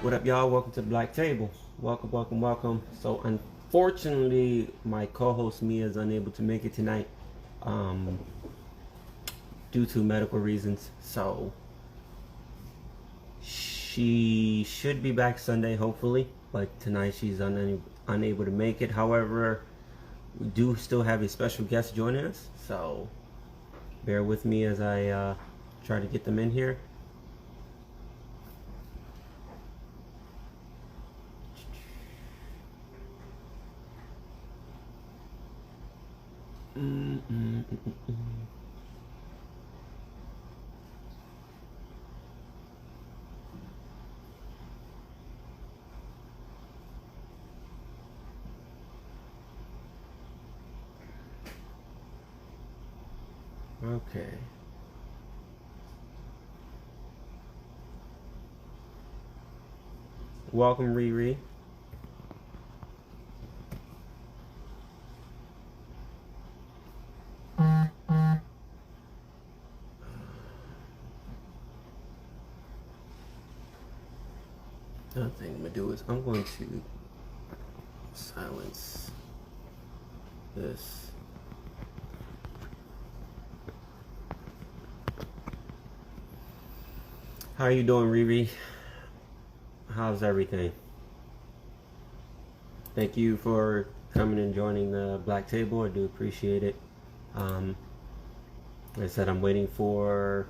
What up, y'all? Welcome to the Black Table. Welcome, welcome, welcome. So, unfortunately, my co-host Mia is unable to make it tonight, um, due to medical reasons. So, she should be back Sunday, hopefully. But tonight she's unable to make it. However, we do still have a special guest joining us. So, bear with me as I try to get them in here. Okay. Welcome, Riri. Another thing I'm gonna do is I'm going to silence this. How you doing, Riri? How's everything? Thank you for coming and joining the Black Table. I do appreciate it. Like I said, I'm waiting for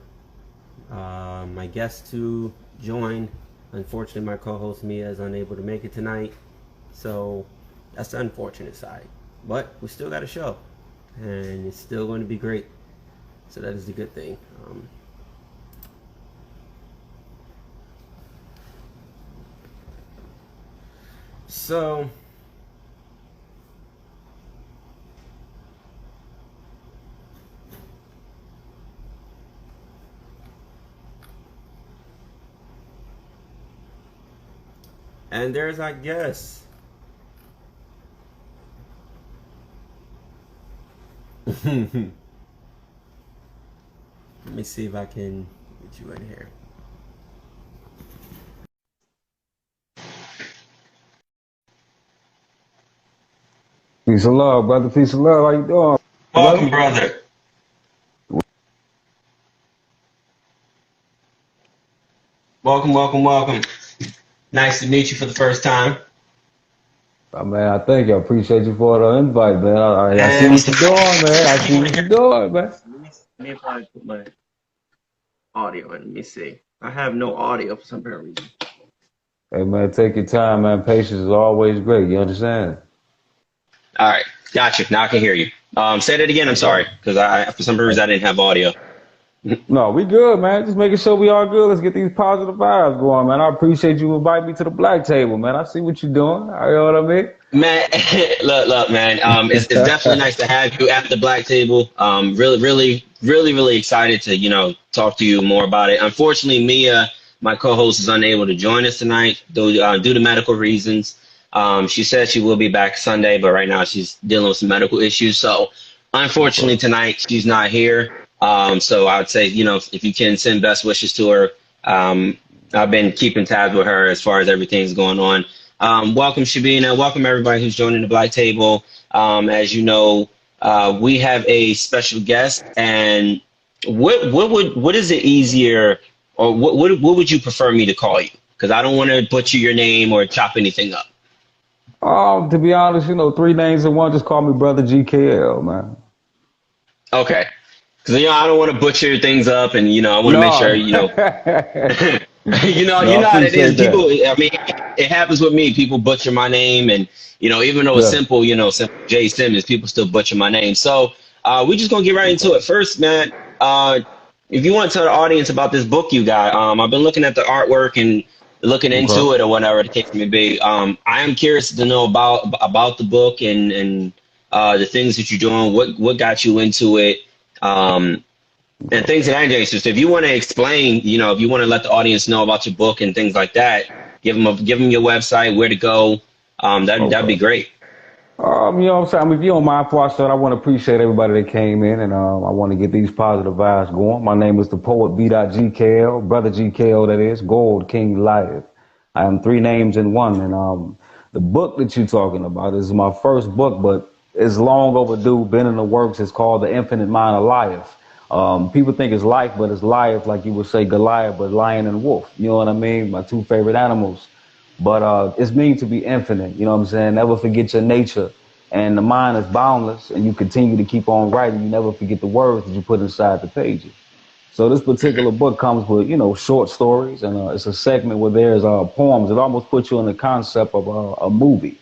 my guest to join. Unfortunately, my co-host Mia is unable to make it tonight, so that's the unfortunate side. But we still got a show, and it's still going to be great. So that is the good thing. So and there's our guest. Let me see if I can get you in here. Peace of love, brother. Peace of love. How you doing? Welcome, brother. Welcome, welcome, welcome. Nice to meet you for the first time. Man, I thank you. I appreciate you for the invite, man. I see what you're doing, man. I see what you're doing, man. Let me probably put my audio in. Let me see. I have no audio for some reason. Hey, man, take your time, man. Patience is always great. You understand? All right, gotcha. Now I can hear you. Say that again. I'm sorry, because I for some reason I didn't have audio. No, we good, man. Just making sure we all good. Let's get these positive vibes going, man. I appreciate you inviting me to the Black Table, man. I see what you're doing. You know what I mean? Man, look, man. It's definitely nice to have you at the Black Table. Really excited to talk to you more about it. Unfortunately, Mia, my co-host, is unable to join us tonight due to medical reasons. She said she will be back Sunday, but right now she's dealing with some medical issues. So, unfortunately, tonight she's not here. So I would say, if you can send best wishes to her. I've been keeping tabs with her as far as everything's going on. Welcome, Shabina. Welcome, everybody who's joining the Black Table. As you know, we have a special guest. And what is it easier, or what would you prefer me to call you? Because I don't want to butcher your name or chop anything up. To be honest, three names in one. Just call me Brother GKL, man. Okay. Because I don't want to butcher things up, and I want to make sure No. No, I how it is. appreciate People, that. I mean, it happens with me. People butcher my name, and even though it's Yeah. simple, simple Jay Simmons, people still butcher my name. So we're just gonna get right into it. First, man, if you want to tell the audience about this book you got, I've been looking at the artwork and looking into Okay. it or whatever the case may be. I am curious to know about the book and the things that you're doing. What got you into it? Um, and things of that nature. So if you want to explain, if you want to let the audience know about your book and things like that, give them your website, where to go. That'd be Okay. great. What I'm saying? I mean, if you don't mind, before I start, I want to appreciate everybody that came in, and I want to get these positive vibes going. My name is the Poet B.GKL, Brother GKL, that is, Gold King Life. I am three names in one. And the book that you're talking about is my first book, but it's long overdue, been in the works. It's called The Infinite Mind of Life. People think it's life, but it's life, like you would say Goliath, but lion and wolf. You know what I mean? My two favorite animals. But it's mean to be infinite. You know what I'm saying? Never forget your nature. And the mind is boundless, and you continue to keep on writing. You never forget the words that you put inside the pages. So this particular book comes with, short stories, and it's a segment where there's poems. It almost puts you in the concept of a movie.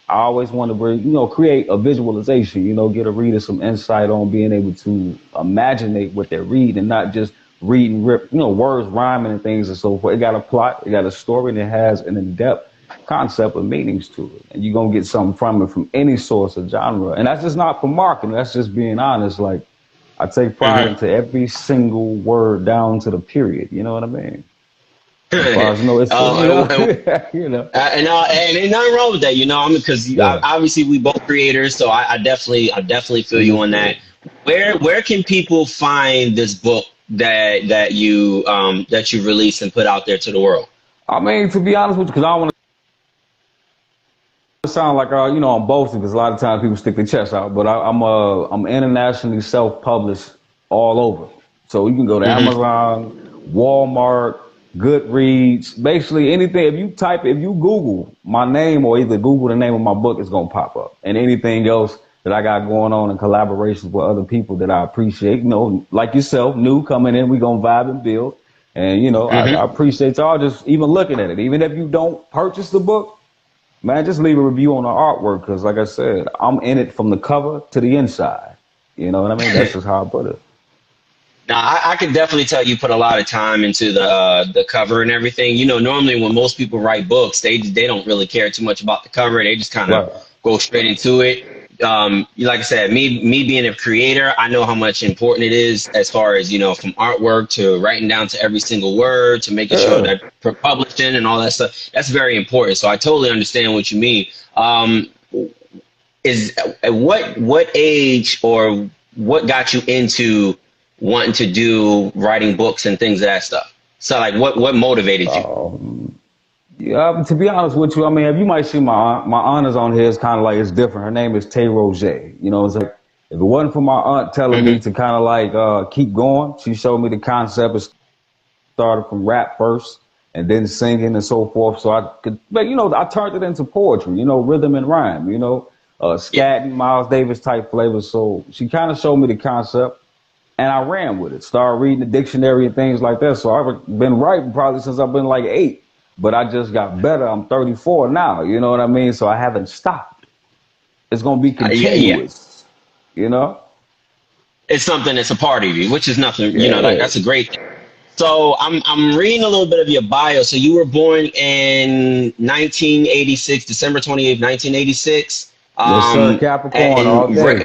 I always want to, create a visualization, get a reader some insight on being able to imaginate what they're reading and not just reading, words rhyming and things and so forth. It got a plot, it got a story, and it has an in-depth concept of meanings to it. And you're going to get something from it from any source or genre. And that's just not for marketing. That's just being honest. Like, I take pride into every single word down to the period. You know what I mean? As far as it's and ain't nothing wrong with that, because obviously we both creators, so I definitely feel you on that. Where can people find this book that you released and put out there to the world? I mean, to be honest with you, because I don't want to sound like I'm boasting, because a lot of times people stick their chest out, but I'm internationally self-published all over. So you can go to Amazon, Walmart, Goodreads, basically anything. If you Google my name or either Google the name of my book, it's going to pop up. And anything else that I got going on in collaborations with other people that I appreciate, like yourself, new coming in, we going to vibe and build. And, I appreciate y'all just even looking at it. Even if you don't purchase the book, man, just leave a review on the artwork, because like I said, I'm in it from the cover to the inside. You know what I mean? That's just how I put it. Now, I can definitely tell you put a lot of time into the cover and everything. Normally when most people write books, they don't really care too much about the cover. They just kind of go straight into it. Like I said, me being a creator, I know how much important it is as far as, from artwork to writing down to every single word to making sure that for publishing and all that stuff. That's very important. So I totally understand what you mean. Is at what age or what got you into wanting to do writing books and things of that stuff? So like what motivated you? Yeah, to be honest with you, I mean, if you might see my aunt is on here, it's kind of like it's different. Her name is Tay Roger. It's like, if it wasn't for my aunt telling me to kind of like keep going, she showed me the concept. It started from rap first and then singing and so forth. So I could, but I turned it into poetry, rhythm and rhyme, scatting, Miles Davis type flavors. So she kind of showed me the concept. And I ran with it, started reading the dictionary and things like that. So I've been writing probably since I've been like 8, but I just got better. I'm 34 now, you know what I mean? So I haven't stopped. It's going to be continuous, It's something that's a part of you, which is nothing, like that's a great thing. So I'm reading a little bit of your bio. So you were born in 1986, December 28th, 1986. Yes, sir, Capricorn all day.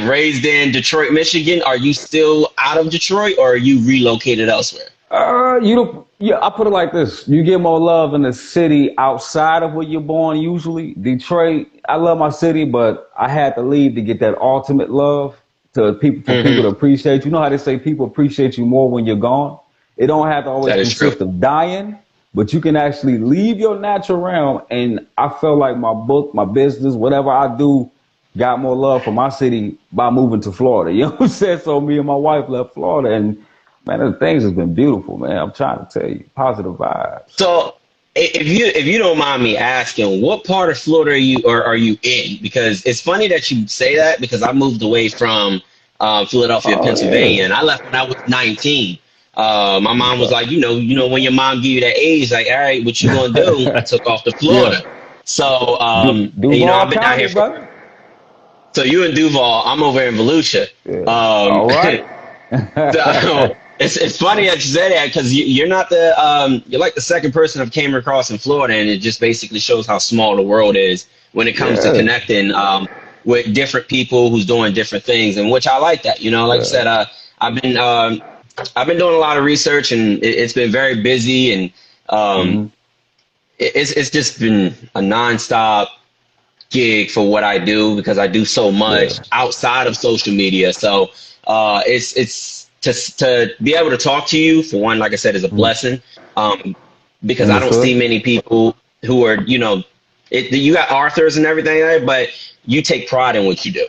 Raised in Detroit, Michigan. Are you still out of Detroit, or are you relocated elsewhere? I put it like this. You get more love in the city outside of where you're born usually. Detroit, I love my city, but I had to leave to get that ultimate love for people to appreciate you. You know how they say people appreciate you more when you're gone? It don't have to always consist of dying, but you can actually leave your natural realm. And I felt like my book, my business, whatever I do, got more love for my city by moving to Florida. You know what I'm saying? So me and my wife left Florida, and man, the things has been beautiful, man. I'm trying to tell you, positive vibes. So if you don't mind me asking, what part of Florida are you in? Because it's funny that you say that, because I moved away from Philadelphia, Pennsylvania, and I left when I was 19. My mom was like, when your mom give you that age, like, all right, what you gonna do? I took off to Florida. So I've been out here for. So you in Duval, I'm over in Volusia. Yeah. All right. So it's funny that you say that, because you're not you're like the second person I've came across in Florida, and it just basically shows how small the world is when it comes to connecting with different people who's doing different things, and which I like that. Like I said, I've been doing a lot of research, and it's been very busy, and it's just been a nonstop gig for what I do, because I do so much outside of social media. So it's to be able to talk to you, for one, like I said, is a blessing. because I don't Understood. see many people who are, you know, you got authors and everything, but you take pride in what you do.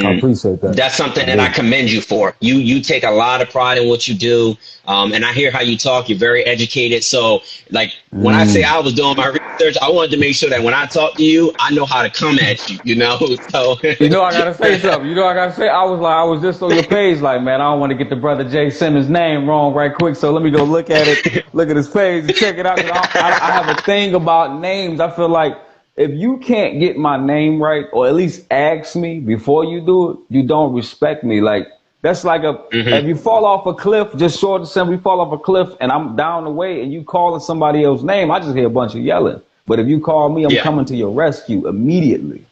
I And appreciate that. that's something I that I do. commend you for. You take a lot of pride in what you do, and I hear how you talk. You're very educated. So, like when I say Mm. I was doing my research, I wanted to make sure that when I talk to you, I know how to come at you. You know, so You know, I gotta say something. You know, I gotta say, I was just on your page, like, man, I don't want to get the brother Jay Simmons' name wrong right quick. So let me go look at it, look at his page, and check it out. Cause I have a thing about names. I feel like if you can't get my name right, or at least ask me before you do it, you don't respect me. Like that's like Mhm. if you fall off a cliff, just short and simple, you fall off a cliff, and I'm down the way, and you calling somebody else's name, I just hear a bunch of yelling. But if you call me, I'm Yeah, coming to your rescue immediately.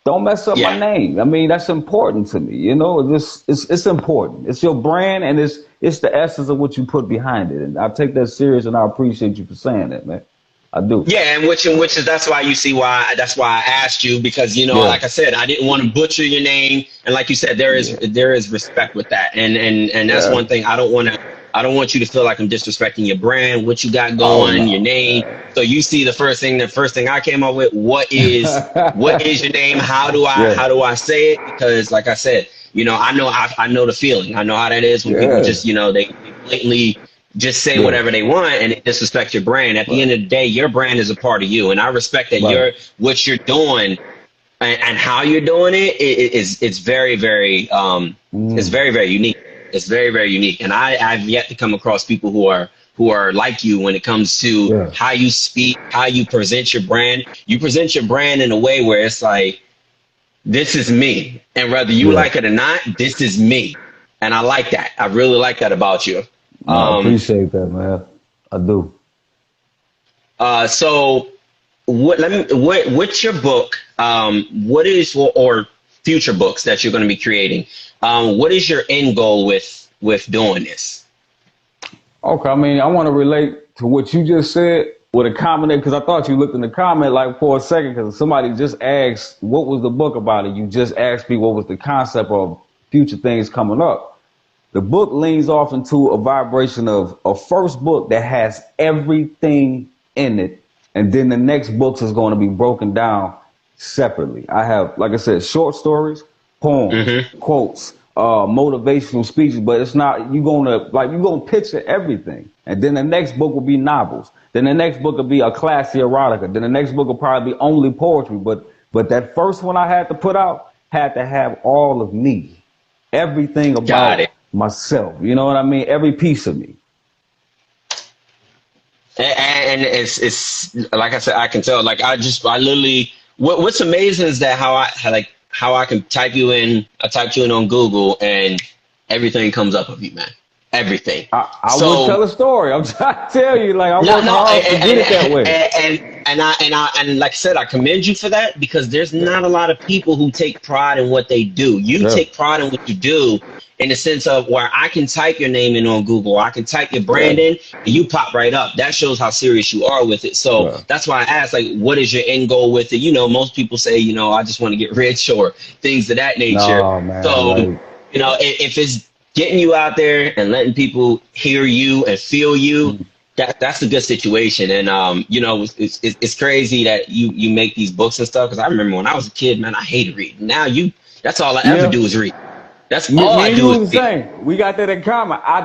Don't mess up my yeah. name. I mean, that's important to me. You know, it's important. It's your brand, and it's the essence of what you put behind it. And I take that serious, and I appreciate you for saying that, man. I do. Yeah, and which is that's why you see why that's why I asked you, because you know, Yeah, like I said, I didn't want to butcher your name, and like you said, yeah, there is respect with that, and that's yeah. one thing I don't want you to feel like I'm disrespecting your brand, what you got Oh going, your no, name. man. So you see the first thing I came up with, what is your name? Yeah, How do I say it? Because like I said, you know, I know the feeling. I know how that is when people yeah, just, you know, they blatantly just say yeah. whatever they want and it disrespect your brand. At the Right, end of the day, your brand is a part of you, and I respect that right. what you're doing and how you're doing it's very it's Mm, very unique. It's very unique, and I've yet to come across people who are like you when it comes to yeah, how you speak, how you present your brand. You present your brand in a way where it's like, this is me, and whether you yeah. like it or not, this is me, and I like that. I really like that about you. No, I Um, appreciate that, man. I do. so what's your book? What is or future books that you're going to be creating? What is your end goal with doing this? Okay, I mean, I want to relate to what you just said with a comment because I thought you looked in the comment like for a second because somebody just asked what was the book about it. You just asked me what was the concept of future things coming up. The book leans off into a vibration of a first book that has everything in it, and then the next books is going to be broken down separately. I have, like I said, short stories, poems, Hmm. quotes, motivational speeches, but it's not you're gonna picture everything. And then the next book will be novels. Then the next book will be a classy erotica. Then the next book will probably be only poetry. But that first one I had to put out had to have all of me, everything Got it. about myself. You know what I mean? Every piece of me. And it's like I said, I can tell. Like I literally, what's amazing is that how I can I typed you in on Google and everything comes up of you, man. Everything. I would So tell a story. I'm trying to tell you, like I no, work no, hard to get it that way. and like I said, I commend you for that, because there's Yeah, not a lot of people who take pride in what they do. You yeah, take pride in what you do, in the sense of where I can type your name in on Google, I can type your brand yeah, in, and you pop right up. That shows how serious you are with it. So yeah. that's why I asked, like, what is your end goal with it? You know, most people say, you know, I just want to get rich or things of that nature. No, man, So, like you know, if it's getting you out there and letting people hear you and feel you, mm, that's a good situation. And you know, it's crazy that you make these books and stuff. Because I remember when I was a kid, man, I hated reading. Now that's all I ever yeah. do is read. That's Me, all me I and do is you the read. same. We got that in common. I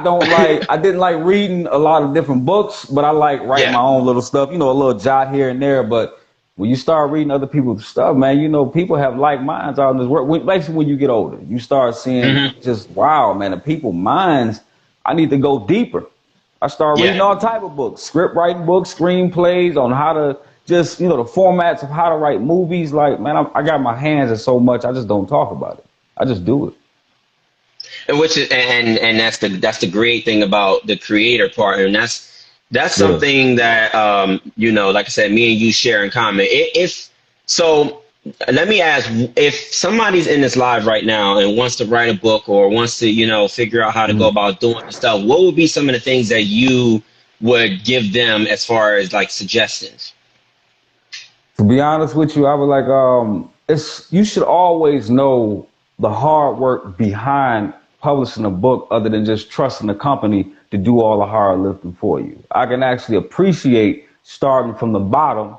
didn't like reading a lot of different books, but I like writing Yeah, my own little stuff, you know, a little jot here and there. But when you start reading other people's stuff, man, you know, people have like minds out in this world. Basically, when you get older, you start seeing hmm, just, wow, man, the people minds, I need to go deeper. I start reading yeah. all type of books, script writing books, screenplays on how to just, you know, the formats of how to write movies. Like, man, I got my hands in so much, I just don't talk about it. I just do it. And which is and that's the great thing about the creator part, and that's Yeah. something that you know, like I said, me and you share in common. If so, let me ask, if somebody's in this live right now and wants to write a book or wants to, you know, figure out how to go Mm. about doing the stuff, what would be some of the things that you would give them as far as like suggestions? To be honest with you, I would like it's you should always know the hard work behind publishing a book other than just trusting the company to do all the hard lifting for you. I can actually appreciate starting from the bottom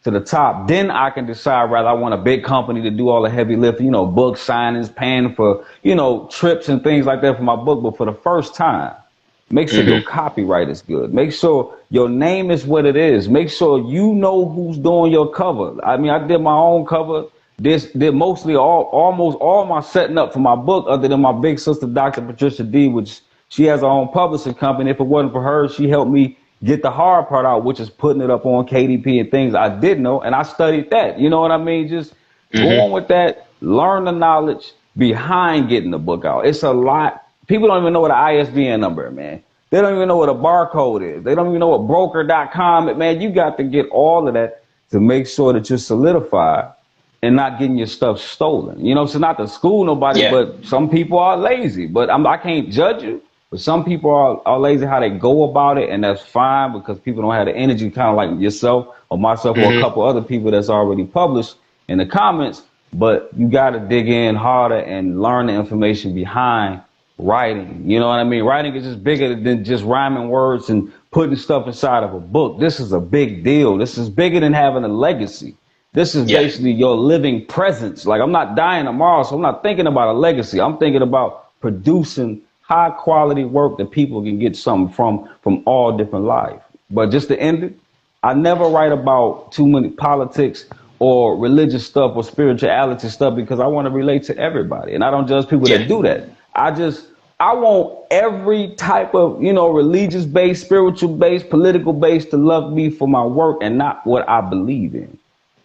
to the top. Then I can decide whether I want a big company to do all the heavy lifting, you know, book signings, paying for, you know, trips and things like that for my book. But for the first time, make sure your copyright is good. Make sure your name is what it is. Make sure you know who's doing your cover. I mean, I did my own cover. Did mostly almost all my setting up for my book, other than my big sister, Dr. Patricia D, which she has her own publishing company. If it wasn't for her, she helped me get the hard part out, which is putting it up on KDP and things I did know. And I studied that. You know what I mean? Just go on with that. Learn the knowledge behind getting the book out. It's a lot. People don't even know what an ISBN number is, man. They don't even know what a barcode is. They don't even know what broker.com is. Man, you got to get all of that to make sure that you're solidified and not getting your stuff stolen. You know, so not to school nobody, but some people are lazy. But I can't judge you. But some people are lazy how they go about it, and that's fine because people don't have the energy, kind of like yourself or myself or a couple other people that's already published in the comments. But you got to dig in harder and learn the information behind writing. You know what I mean? Writing is just bigger than just rhyming words and putting stuff inside of a book. This is a big deal. This is bigger than having a legacy. This is basically your living presence. Like, I'm not dying tomorrow, so I'm not thinking about a legacy. I'm thinking about producing high quality work that people can get something from all different lives. But just to end it, I never write about too many politics or religious stuff or spirituality stuff because I want to relate to everybody. And I don't judge people that do that. I want every type of, you know, religious based, spiritual based, political based to love me for my work and not what I believe in.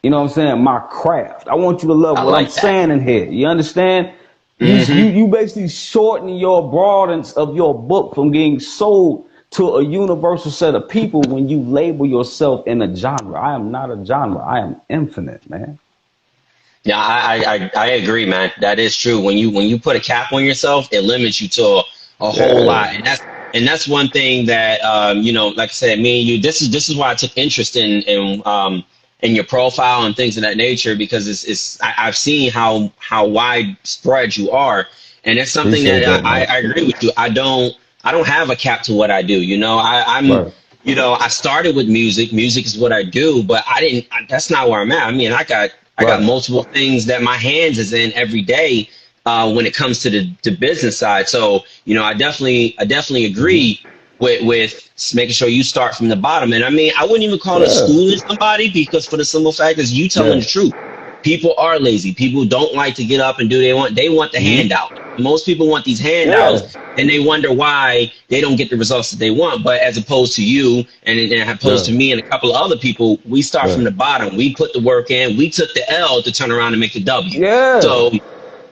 You know what I'm saying? My craft. I want you to love what I'm saying in here. You understand? You basically shorten your broadness of your book from getting sold to a universal set of people when you label yourself in a genre. I am not a genre. I am infinite, man. Yeah, I agree, man. That is true. When you put a cap on yourself, it limits you to a whole lot, and that's one thing that you know, like I said, me and you. This is why I took interest in your profile and things of that nature, because I've seen how widespread you are, and it's something that I agree with you. I don't have a cap to what I do. You know, I'm. You know, I started with music. Music is what I do, but that's not where I'm at. I mean, I got multiple things that my hands is in every day when it comes to the business side. So, you know, I definitely agree with making sure you start from the bottom. And I mean, I wouldn't even call it schooling somebody, because for the simple fact is you telling the truth. People are lazy. People don't like to get up and do they want the handout. Most people want these handouts and they wonder why they don't get the results that they want. But as opposed to you and opposed to me and a couple of other people, we start from the bottom. We put the work in. We took the L to turn around and make the W. Yeah. So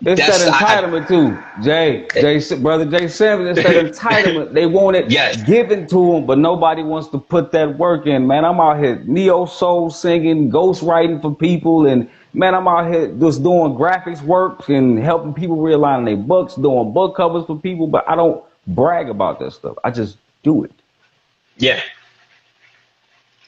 it's that entitlement too, Brother Jay Simmons. It's that entitlement. They want it given to them, but nobody wants to put that work in. Man, I'm out here neo soul singing, ghost writing for people, and man, I'm out here just doing graphics work and helping people realign their books, doing book covers for people. But I don't brag about that stuff. I just do it. Yeah.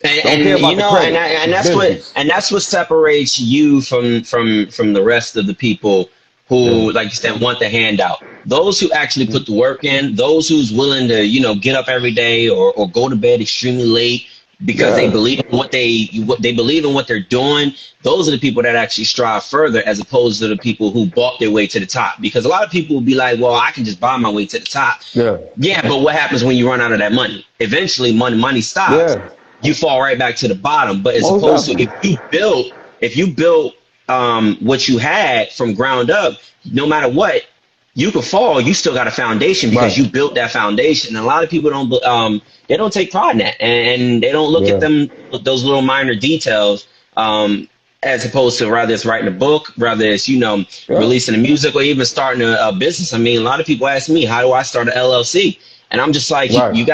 And you know, and that's what separates you from the rest of the people who, like you said, want the handout. Those who actually put the work in, those who's willing to, you know, get up every day or go to bed extremely late because they believe in what they believe in what they're doing. Those are the people that actually strive further, as opposed to the people who bought their way to the top. Because a lot of people will be like, well, I can just buy my way to the top. Yeah, but what happens when you run out of that money? Eventually money stops. You fall right back to the bottom. But as opposed to if you build what you had from ground up, no matter what, you could fall. You still got a foundation because you built that foundation. And a lot of people they don't take pride in that, and they don't look at those little minor details. As opposed to rather it's writing a book, rather it's, you know, releasing the music, or even starting a business. I mean, a lot of people ask me, how do I start an LLC? And I'm just like, you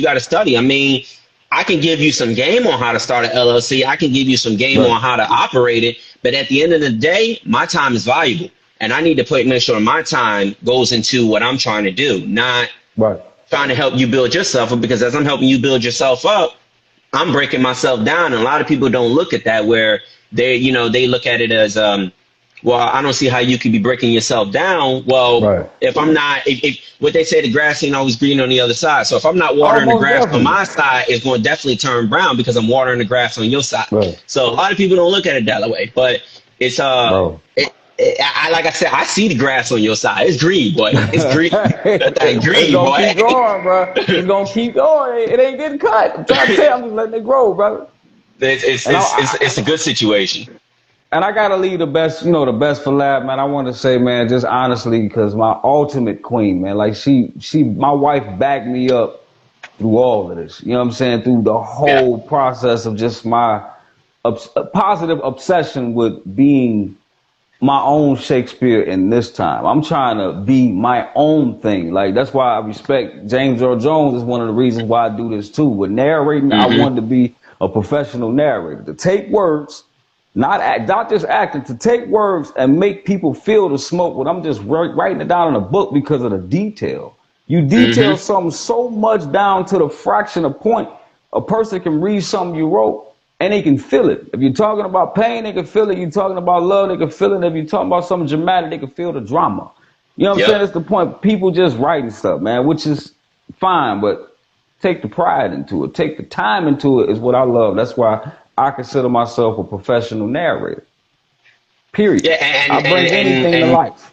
gotta study. I mean, I can give you some game on how to start an LLC. I can give you some game on how to operate it. But at the end of the day, my time is valuable. And I need to make sure my time goes into what I'm trying to do, not trying to help you build yourself up. Because as I'm helping you build yourself up, I'm breaking myself down. And a lot of people don't look at that, where they look at it as, well, I don't see how you could be breaking yourself down. Well, Right. if I'm not, if what they say, the grass ain't always green on the other side. So if I'm not watering the Almost grass on definitely. my side, it's going to definitely turn brown because I'm watering the grass on your side. Right. So a lot of people don't look at it that way, but it's Bro. like I said, I see the grass on your side. It's green, boy. It's green. That thing It's green, gonna boy. keep going, bro. It's gonna keep going. It ain't getting cut. I'm trying to tell you, I'm just letting it grow, brother. And It's a good situation. I gotta leave the best, the best for last, man. I want to say, man, just honestly, because my ultimate queen, man, like my wife backed me up through all of this. You know what I'm saying? Through the Yeah. whole process of just my positive obsession with being my own Shakespeare in this time. I'm trying to be my own thing. Like, that's why I respect James Earl Jones is one of the reasons why I do this too. With narrating, I Hmm. wanted to be a professional narrator, to take words, not just acting, to take words and make people feel the smoke when I'm just writing it down in a book because of the detail. You Hmm. detail something so much down to the fraction of point. A person can read something you wrote and they can feel it. If you're talking about pain, they can feel it. You're talking about love, they can feel it. If you're talking about something dramatic, they can feel the drama. You know what I'm saying? Yep. That's the point. People just writing stuff, man, which is fine, but take the pride into it. Take the time into it is what I love. That's why I consider myself a professional narrator. Yeah, Period. I bring anything to life.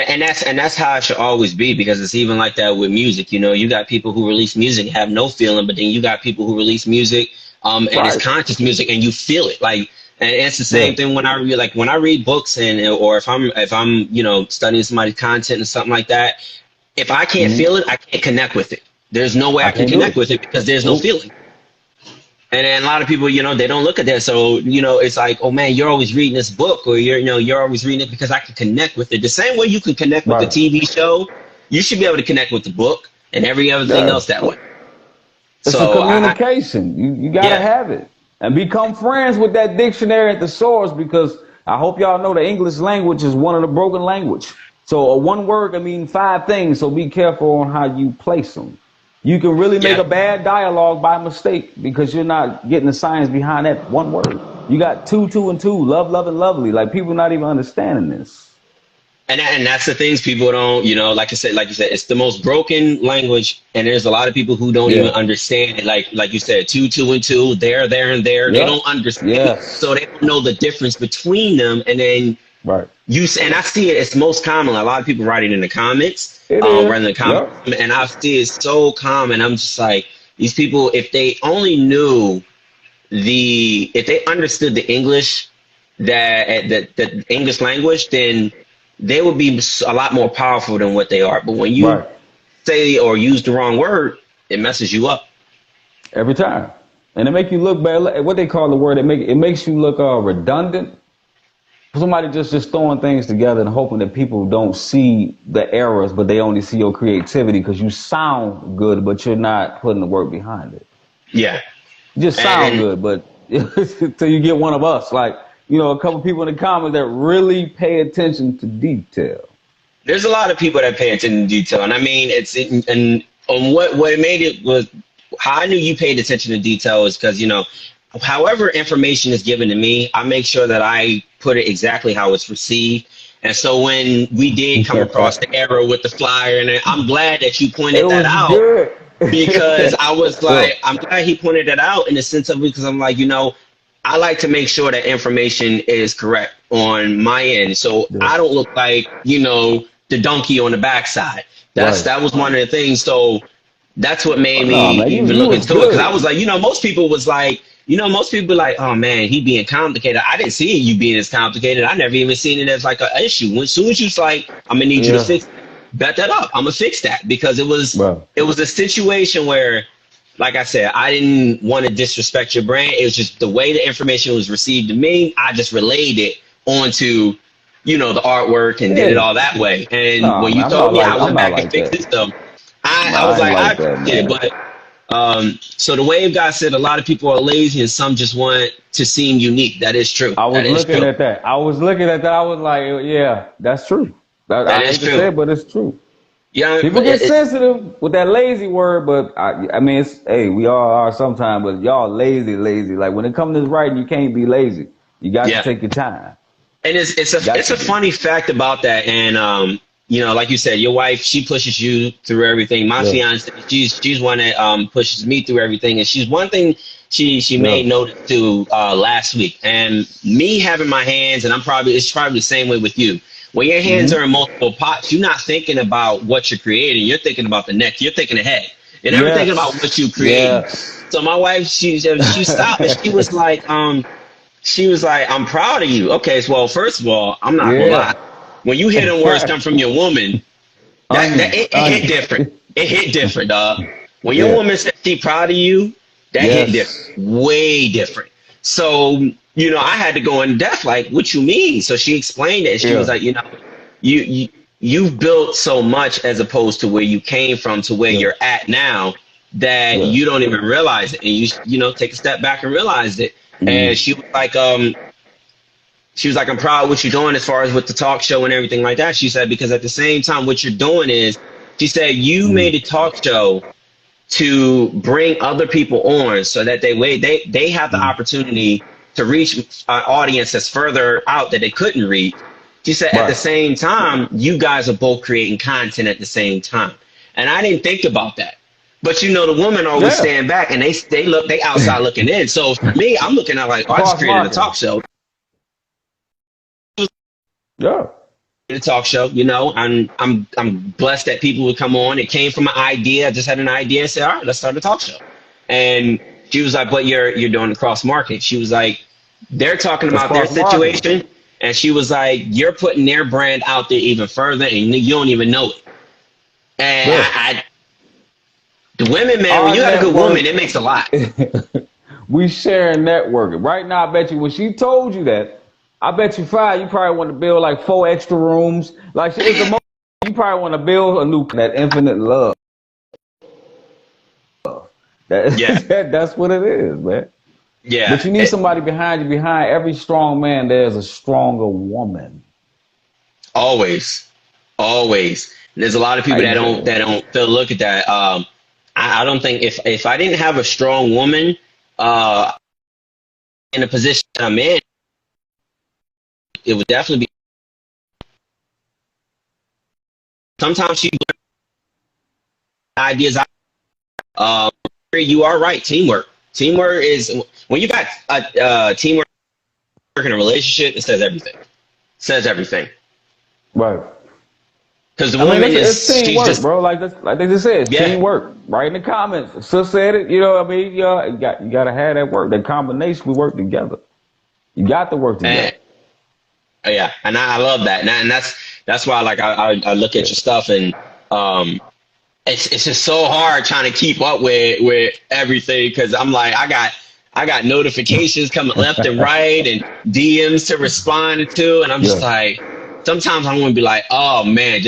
and that's how it should always be because it's even like that with music. You know, you got people who release music and have no feeling, but then you got people who release music, and it's Right. conscious music, and you feel it. Like, and it's the same Yeah. thing when I read books or if I'm studying somebody's content and something like that. If I can't Hmm. feel it, I can't connect with it. There's no way I I can can't do connect it. with it because there's no Nope. feeling. And then a lot of people, they don't look at that. So, it's like, oh man, you're always reading this book or you're always reading it because I can connect with it. The same way you can connect with the Right. TV show, you should be able to connect with the book and every other thing Yeah. else that way. It's a So communication. You gotta yeah, have it. And become friends with that dictionary and thesaurus because I hope y'all know the English language is one of the broken language. So one word can mean five things, so be careful on how you place them. You can really make yeah. a bad dialogue by mistake because you're not getting the science behind that one word. You got two, and two, love, love, and lovely. Like people not even understanding this. And that's the things people don't, like you said, it's the most broken language, and there's a lot of people who don't even Yeah. understand it. Like you said, two and two, there and there. They don't Yep. understand, so Yes. they don't know the difference between them. And then Right. and I see it. It's most common. A lot of people write it in the comments, It rather is. than the comment, Yep. and I see it so common. I'm just like these people. If they only knew if they understood the English, the English language, then they would be a lot more powerful than what they are. But when you Right. say or use the wrong word, it messes you up. Every time. And it make you look bad. What they call the word, it makes you look redundant. Somebody just throwing things together and hoping that people don't see the errors, but they only see your creativity because you sound good, but you're not putting the work behind it. Yeah, You just sound and good, but till you get one of us, like, a couple people in the comments that really pay attention to detail. there's a lot of people that pay attention to detail, and I mean, and on what made it was how I knew you paid attention to detail is because however information is given to me, I make sure that I put it exactly how it's received. And so when we did come across the error with the flyer, and I'm glad that you It pointed that was out good. because I was Look, like, I'm glad he pointed that out in the sense of because I'm like, I like to make sure that information is correct on my end, so yeah, I don't look like the donkey on the backside. right. That was one of the things. So that's what Oh, made no, me man, even you look was into it because I good. was like, most people was like, most people be like, oh man, he being complicated. I didn't see you being as complicated. I never even seen it as like an issue. When soon as you was like, I'm gonna need you to Yeah, fix bet that up. I'm gonna fix that because bro. it was a situation where, like I said, I didn't want to disrespect your brand. It was just the way the information was received to me. I just relayed it onto, the artwork and did it Yeah. all that way. And Nah, when man, you told me, I I'm went not back and like fixed that. it. So I Nah, was I ain't like, I like that, appreciate it, man. but so the way God said, a lot of people are lazy and some just want to seem unique. That is true. I That was is looking true. at that. I was looking at that. I was like, yeah, that's true. That I is hate to say true. it, but it's true. Yeah, People get sensitive with that lazy word, but I mean, hey, we all are sometimes, but y'all lazy. Like when it comes to writing, you can't be lazy. You got to yeah. take your time. And it's a funny fact about that. And you know, like you said, your wife, she pushes you through everything. My Yeah. fiance, she's one that pushes me through everything. And she's one thing she Yeah. made notice to last week. And me having my hands, and it's probably the same way with you. When your hands are in multiple pots, you're not thinking about what you're creating. You're thinking about the next. You're thinking ahead. You're never thinking about what you Yes. create. Yes. So my wife, she stopped and she was like, I'm proud of you. Okay, so well, first of all, I'm not gonna lie. Yeah. When you hear them words come from your woman, that Onion. it hit Onion. different. It hit different, dog. When your Yeah. woman says she proud of you, that hit different. Yes. Way different. So, you know, I had to go in depth, like, what you mean? So she explained it. She was Yeah. like, you know, you've built so much as opposed to where you came from to where Yeah. you're at now that Yeah. you don't even realize it. And you know, take a step back and realize it. And Mm. she was like, I'm proud of what you're doing as far as with the talk show and everything like that. She said, because at the same time, what you're doing is, she said, you Mm. made a talk show to bring other people on so that they have the Mm. opportunity to reach an audience that's further out that they couldn't reach. She said, at the Right. same time, you guys are both creating content at the same time. And I didn't think about that. But you know, the women always Yeah. stand back and they outside looking in. So for me, I'm looking at like, oh, I just Cross created a marketing. talk show. Yeah. A talk show, you know, I'm blessed that people would come on. It came from an idea. I just had an idea and said, all right, let's start a talk show. And she was like, but you're doing the cross market. She was like, they're talking That's about their cross marketing. situation. And she was like, you're putting their brand out there even further and you don't even know it. And Yeah. the women, man, when Our you got a good woman, network. it makes a lot. We share networking. Right now, I bet you when she told you that, I bet you you probably want to build like 4 extra rooms. Like it's the most you probably want to build a new that infinite love. Yeah. That's what it is, man. But Yeah. you need somebody behind you. Behind every strong man, there's a stronger woman. Always. Always. And there's a lot of How people you feel? that don't feel look at that. I don't think if I didn't have a strong woman uh, in the position I'm in, it would definitely be. Sometimes she ideas. You are right. Teamwork. Teamwork is when you got teamwork in a relationship. It says everything. Says everything. Right. Because the I mean, woman it's is she's teamwork, just bro. Like they just said, it's yeah. teamwork. Right in the comments, Sis said it. You know what I mean? You got to have that work, that combination. We work together. You got to work together. And yeah, and I love that, and that's why like I look at Yeah. your stuff and it's just so hard trying to keep up with everything because I'm like I got notifications coming left and right and DMs to respond to, and I'm just Yeah. like sometimes I want to be like, oh man,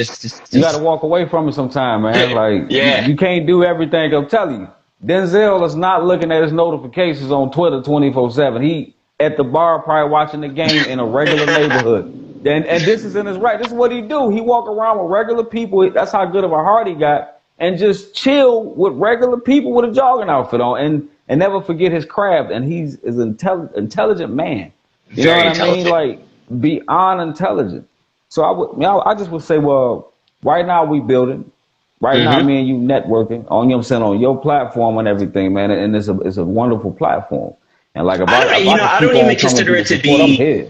You got to walk away from it sometime, man. Like yeah, you can't do everything. I'm telling you, Denzel is not looking at his notifications on Twitter 24/7. He at the bar probably watching the game in a regular neighborhood. And this is in his right. This is what he do. He walk around with regular people. That's how good of a heart he got, and just chill with regular people with a jogging outfit on, and never forget his craft. And he's is an intelligent man. You know very what I mean? intelligent. Like beyond intelligent. So I just would say, well, right now we building. Right now, Hmm. me and you networking on, you know what I'm saying, on your platform and everything, man. And it's a wonderful platform. And like if I could I keep don't even on coming consider through the it to support, I'm be. here.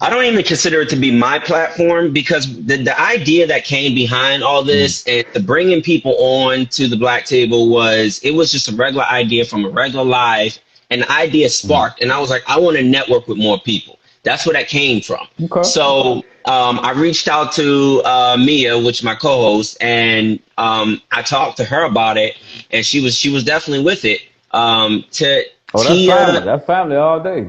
I don't even consider it to be my platform because the idea that came behind all Mm, this and the bringing people on to the black table was it was just a regular idea from a regular live, and the idea mm. sparked, and I was like, I want to network with more people. That's where that came from. Okay. So I reached out to Mia, which is my co-host, and I talked to her about it, and she was definitely with it. To Oh, that's family. Tia, That's family all day.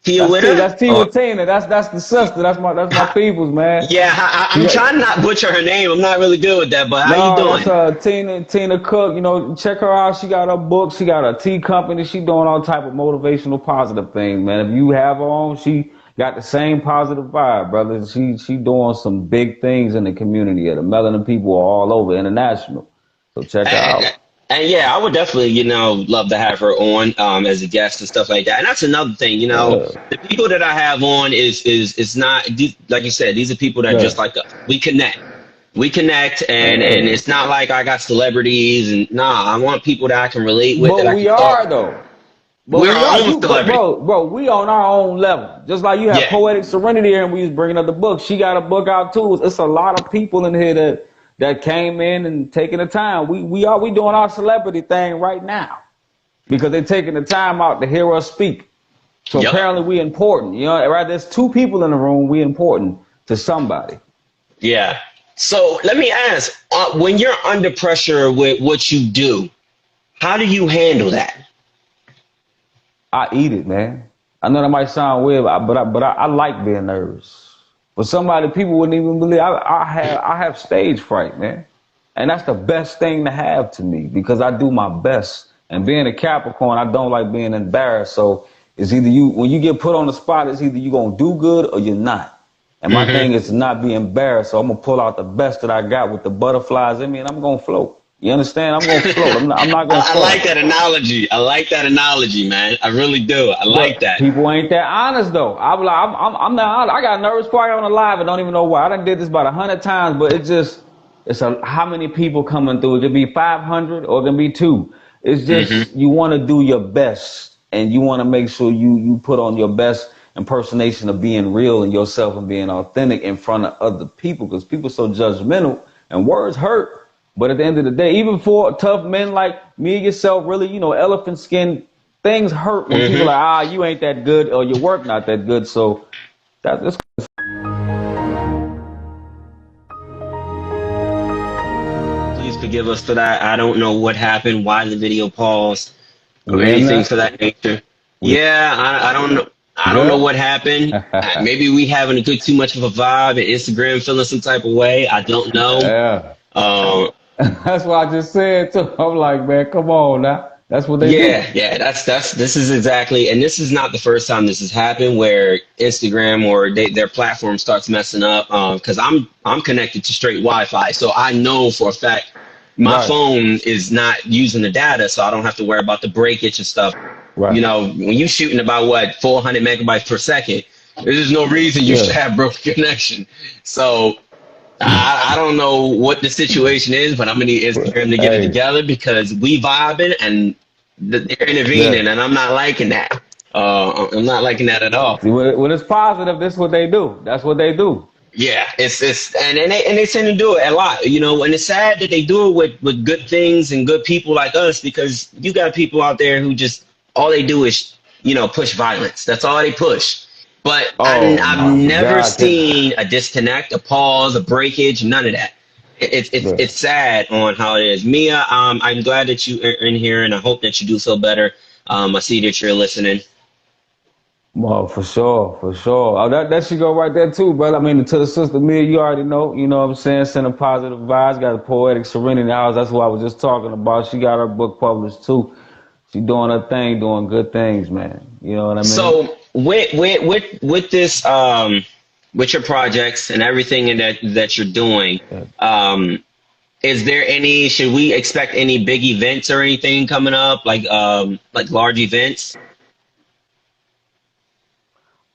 Tia That's with T. her? That's T Or with Tina. That's the sister. That's my peoples, man. yeah, You I'm know, trying to not butcher her name. I'm not really good with that, but how you no, doing? that's Tina Cook. You know, check her out. She got her book. She got a tea company. She doing all type of motivational, positive things, man. If you have her on, she got the same positive vibe, brother. She doing some big things in the community. The melanin people are all over international. So check her And out. And yeah, I would definitely, love to have her on as a guest and stuff like that. And that's another thing, Yeah, the people that I have on is not like you said, these are people that yeah, just like us. We connect, and yeah. it's not like I got celebrities and nah. I want people that I can relate with, But that I we can talk. are though. But We're we our are own you, celebrity. bro. We on our own level. Just like you have Yeah. poetic serenity here, and we was bringing up the book. She got a book out too. It's a lot of people in here that came in and taking the time. We doing our celebrity thing right now because they're taking the time out to hear us speak. So Yep. apparently we important. Right? There's two people in the room. We important to somebody. Yeah. So let me ask, when you're under pressure with what you do, how do you handle that? I eat it, man. I know that might sound weird, but I like being nervous. But somebody people wouldn't even believe I have stage fright, man, and that's the best thing to have to me because I do my best. And being a Capricorn, I don't like being embarrassed. So it's either you when you get put on the spot, it's either you gonna do good or you're not. And my Hmm. thing is to not be embarrassed. So I'm gonna pull out the best that I got with the butterflies in me, and I'm gonna float. You understand? I'm gonna float. I'm not gonna I like front. that analogy. I like that analogy, man. I really do. I like But that. people ain't that honest though. I'm not honest. I got nervous probably on the live and don't even know why. I done did this about 100 times, but it's how many people coming through. It could be 500 or it can be two. It's Hmm. just you want to do your best and you want to make sure you put on your best impersonation of being real and yourself and being authentic in front of other people because people so judgmental and words hurt. But at the end of the day, even for tough men like me and yourself, really, elephant skin, things hurt when people Hmm. are like, you ain't that good or your work not that good. So that's Please forgive us for that. I don't know what happened, why the video paused, or we in anything there. for that nature. We Yeah, I don't know. I don't know good. what happened. Maybe we having a good too much of a vibe and Instagram feeling some type of way. I don't know. Yeah. Um, That's what I just said too. I'm like, man, come on now. That's what they do. yeah. That's this is exactly, and this is not the first time this has happened where Instagram or their platform starts messing up. Because I'm connected to straight Wi-Fi, so I know for a fact my Right. phone is not using the data, so I don't have to worry about the breakage and stuff. Right. When you're shooting about what 400 megabytes per second, there's no reason you should Yeah. have broken connection. So I don't know what the situation is, but I'm gonna need Instagram to get it Hey. together because we vibing and they're intervening, Yeah. and I'm not liking that. I'm not liking that at all. See, when it's positive, this is what they do. That's what they do. Yeah, it's and they tend to do it a lot, and it's sad that they do it with good things and good people like us because you got people out there who just all they do is push violence. That's all they push. But Oh I've my never God. seen a disconnect, a pause, a breakage, none of that. Yeah. It's sad on how it is. Mia, I'm glad that you are in here, and I hope that you do so better. I see that you're listening. Well, for sure, for sure. Oh, that should go right there too, brother. I mean, to the sister Mia, you already know. You know what I'm saying? Sending positive vibes. Got a poetic serenity house. That's what I was just talking about. She got her book published too. She doing her thing, doing good things, man. You know what I mean? So with this with your projects and everything that you're doing, Yeah. is there any should we expect any big events or anything coming up like large events?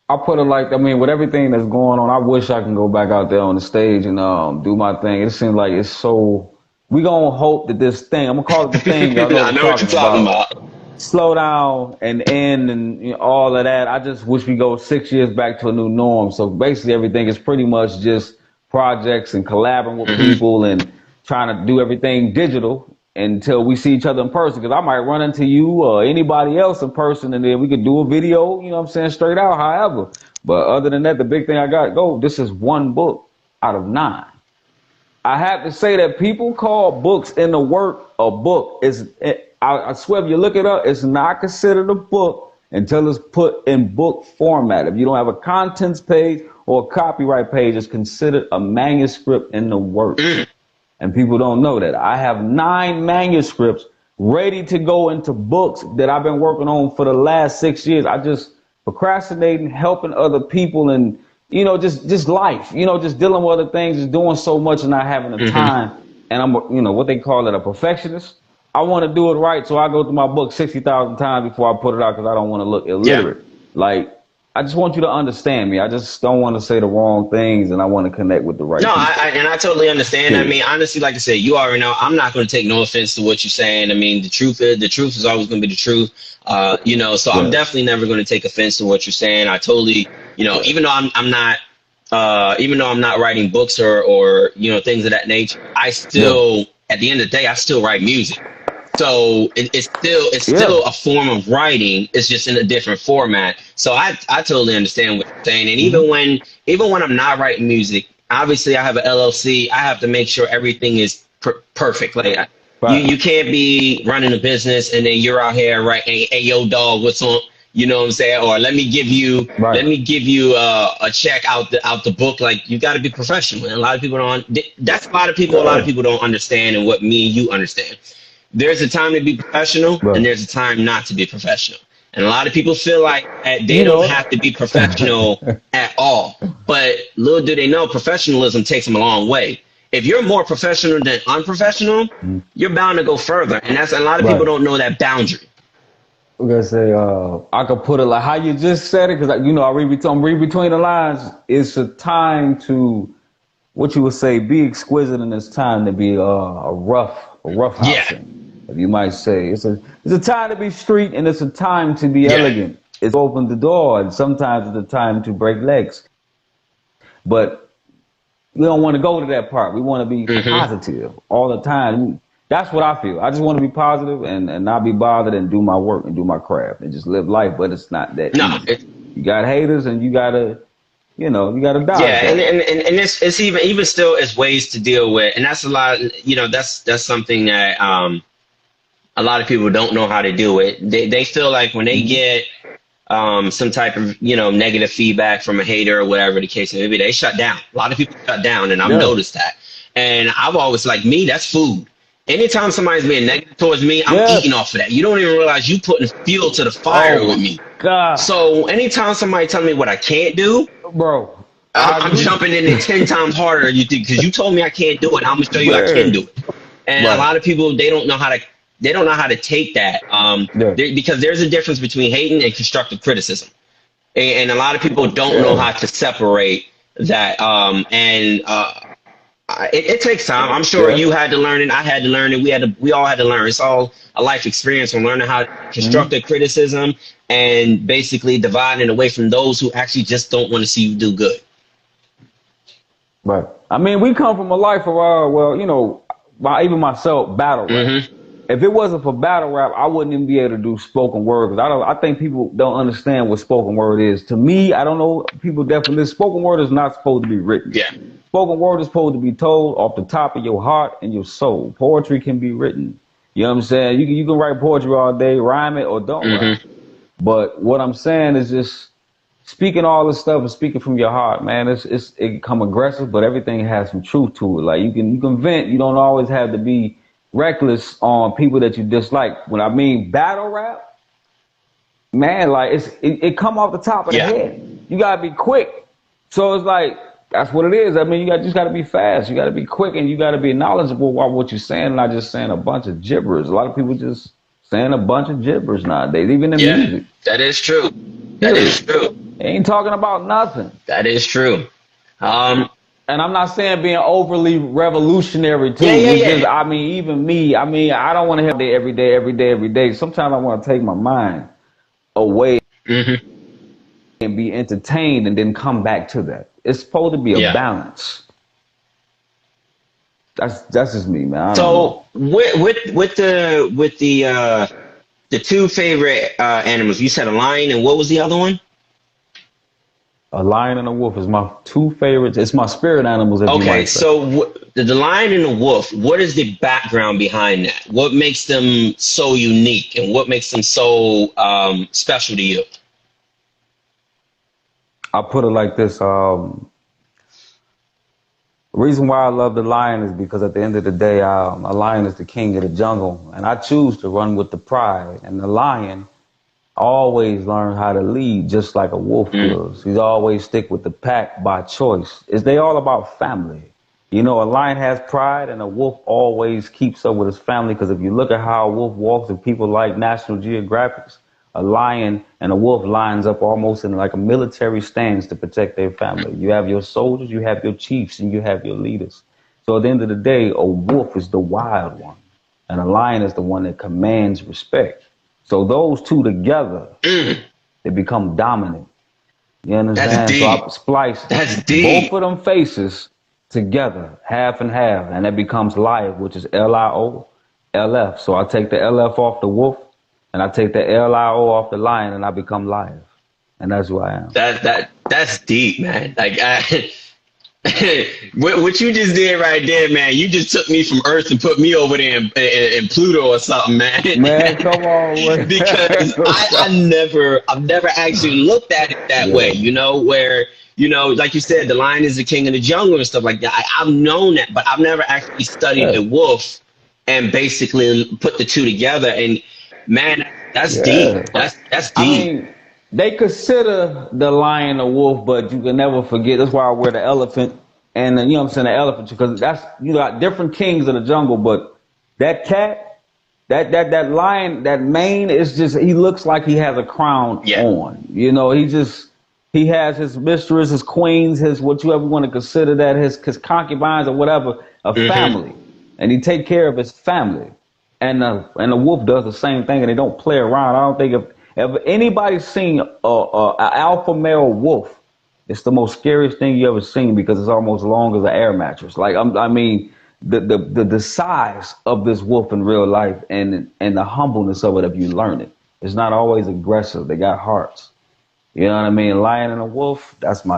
I put it like, I mean, with everything that's going on, I wish I can go back out there on the stage and do my thing. It seems like it's so. We gonna hope that this thing, I'm gonna call it the thing. Y'all know what I I'm know what you're talking talking about. about. Slow down and end and all of that. I just wish we go 6 years back to a new norm. So basically, everything is pretty much just projects and collaborating with Hmm. people and trying to do everything digital until we see each other in person. Because I might run into you or anybody else in person, and then we could do a video. You know what I'm saying? Straight out, however. But other than that, the big thing I got to go. This is one book out of 9. I have to say that people call books in the work a book. I swear if you look it up, it's not considered a book until it's put in book format. If you don't have a contents page or a copyright page, it's considered a manuscript in the works. And people don't know that. I have 9 manuscripts ready to go into books that I've been working on for the last 6 years. I just procrastinating, helping other people and just life, just dealing with other things, just doing so much and not having the Hmm. time. And I'm what they call it, a perfectionist. I want to do it right, so I go through my book 60,000 times before I put it out because I don't want to look Yeah. illiterate. Like, I just want you to understand me. I just don't want to say the wrong things, and I want to connect with the right No, people. I totally understand. I Period. mean, honestly, like I said, you already know. I'm not going to take no offense to what you're saying. I mean, the truth is always going to be the truth. You know, so I'm Right. definitely never going to take offense to what you're saying. I totally, you know, Right. even though I'm not, even though I'm not writing books or you know things of that nature, I Yeah. still, at the end of the day, I still write music. So it's Yeah. still a form of writing. It's just in a different format. So I totally understand what you're saying. And Hmm. even when I'm not writing music, obviously I have an LLC. I have to make sure everything is perfect. Like you Right. can't be running a business and then you're out here writing, hey yo dog, what's on? You know what I'm saying? Or let Right. me give you a check out the book. Like you got to be professional. And a lot of people don't. That's a lot of Yeah. people don't understand, and what me and you understand. There's a time to be professional and Right. there's a time not to be professional. And a lot of people feel like they You don't know have to be professional it. at all. But little do they know, professionalism takes them a long way. If you're more professional than unprofessional, you're bound to go further. And a lot of people Right. don't know that boundary. We're gonna say, I could put it like how you just said it, because you know I'm read between the lines. It's a time to what you would say be exquisite, and it's time to be a rough Yeah, housing, if you might say. It's a time to be street, and it's a time to be yeah. elegant. It's open the door, and sometimes it's a time to break legs. But we don't want to go to that part. We want to be Hmm. positive all the time. That's what I feel. I just want to be positive and not be bothered and do my work and do my craft and just live life. But it's not that No, easy. You got haters and you gotta, you gotta dodge yeah, that. and it's even still is ways to deal with, and that's a lot. You know, that's something that a lot of people don't know how to do it. They feel like when they Mm-hmm. get some type of negative feedback from a hater or whatever the case may be, they shut down. A lot of people shut down, and I've Yeah, noticed that. And I've always like me, that's food. Anytime somebody's being negative towards me, I'm eating yes. off of that. You don't even realize you putting fuel to the Oh fire with my me. God, So anytime somebody tells me what I can't do, bro. I I'm agree. jumping in it 10 times harder. You think because you told me I can't do it, I'm gonna show you I can do Man. it. And a Right. lot of people they don't know how to take that Yeah. because there's a difference between hating and constructive criticism, and a lot of people don't know Yeah. how to separate that. It takes time. I'm sure Yeah. you had to learn it. I had to learn it. We all had to learn. It's all a life experience from learning how Mm-hmm. constructive criticism and basically dividing away from those who actually just don't want to see you do good. Right. I mean, we come from a life of, well, even myself, battle rap. Hmm. If it wasn't for battle rap, I wouldn't even be able to do spoken word. 'Cause I think people don't understand what spoken word is. To me, I don't know. People definitely, spoken word is not supposed to be written. Yeah. Spoken word is supposed to be told off the top of your heart and your soul. Poetry can be written. You know what I'm saying? You can write poetry all day, rhyme it or don't rhyme Hmm. it. But what I'm saying is just speaking all this stuff and speaking from your heart, man. It can come aggressive, but everything has some truth to it. Like you can vent. You don't always have to be reckless on people that you dislike. When I mean battle rap, man, like it come off the top of the Yeah. head. You gotta be quick. So it's like that's what it is. I mean, just gotta be fast. You gotta be quick, and you gotta be knowledgeable about what you're saying, not just saying a bunch of gibberish. A lot of people just saying a bunch of gibberish nowadays, even in Yeah. music. That is true. That is Period. true. They ain't talking about nothing. That is true. And I'm not saying being overly revolutionary Yeah. too. Yeah. It's just, Yeah. I mean, even me, I don't want to have day every day, every day, every day. Sometimes I want to take my mind away Hmm. and be entertained and then come back to that. It's supposed to be a Yeah. balance. That's just me, man. I don't know. So with the two favorite animals, you said a lion, and what was the other one? A lion and a wolf is my two favorites. It's my spirit animals, if you Okay, might say. so the lion and the wolf, what is the background behind that? What makes them so unique, and what makes them so special to you? I put it like this. The reason why I love the lion is because at the end of the day, a lion is the king of the jungle, and I choose to run with the pride. And the lion always learns how to lead, just like a wolf Mm. does. He's always stick with the pack by choice. Is they all about family? You know, a lion has pride, and a wolf always keeps up with his family. Because if you look at how a wolf walks, and people like National Geographics, a lion and a wolf lines up almost in like a military stance to protect their family. You have your soldiers, you have your chiefs, and you have your leaders. So at the end of the day, a wolf is the wild one, and a lion is the one that commands respect. So those two together, they become dominant. You That's understand? So deep. I splice That's both deep. of them faces together, half and half, and that becomes life, which is LIO, LF. So I take the LF off the wolf, and I take the LIO off the lion, and I become life, and that's who I am. That's deep, man. Like what you just did right there, man. You just took me from Earth and put me over there in Pluto or something, man. Man, come on, man. Because I've never actually looked at it that way. Yeah, You know, where like you said, the lion is the king of the jungle and stuff like that. I've known that, but I've never actually studied yeah, a wolf and basically put the two together. And man, that's deep. yeah. That's I deep. mean, they consider the lion a wolf, but you can never forget. That's why I wear the elephant, and you know what I'm saying, the elephant, because that's, you got different kings of the jungle, but that cat, that lion, that mane is just, he looks like he has a crown Yeah. on. You know, he has his mistress, his queens, his, what you ever want to consider that, his concubines or whatever, a Hmm. family, and he take care of his family. And the wolf does the same thing, and they don't play around. I don't think if anybody's seen a alpha male wolf, it's the most scariest thing you ever seen, because it's almost long as an air mattress. Like I mean, the size of this wolf in real life, and the humbleness of it if you learn it. It's not always aggressive. They got hearts. You know what I mean? Lion and a wolf. That's my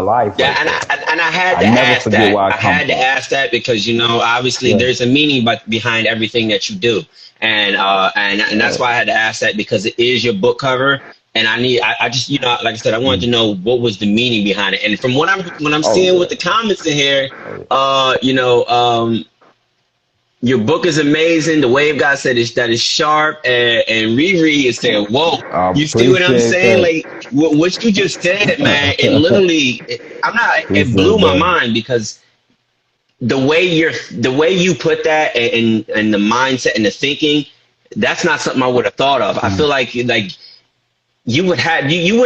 life Yeah, right and there. I had I to never ask forget that. where I I come had to from. ask that because obviously Yeah, there's a meaning but behind everything that you do, and that's yeah. why I had to ask that, because it is your book cover, and I just like I said, I wanted to Mm. know what was the meaning behind it, and from what I'm Oh seeing with yeah. the comments in here, Oh yeah. uh, you know, um, your book is amazing. The Wave God said that is sharp, and Riri is saying, "Whoa." I You see what I'm appreciate saying? that. Like what you just said, man. It literally, I'm not. It blew Appreciate my that. mind because the way you put that, and the mindset and the thinking, that's not something I would have thought of. I feel Mm. like you would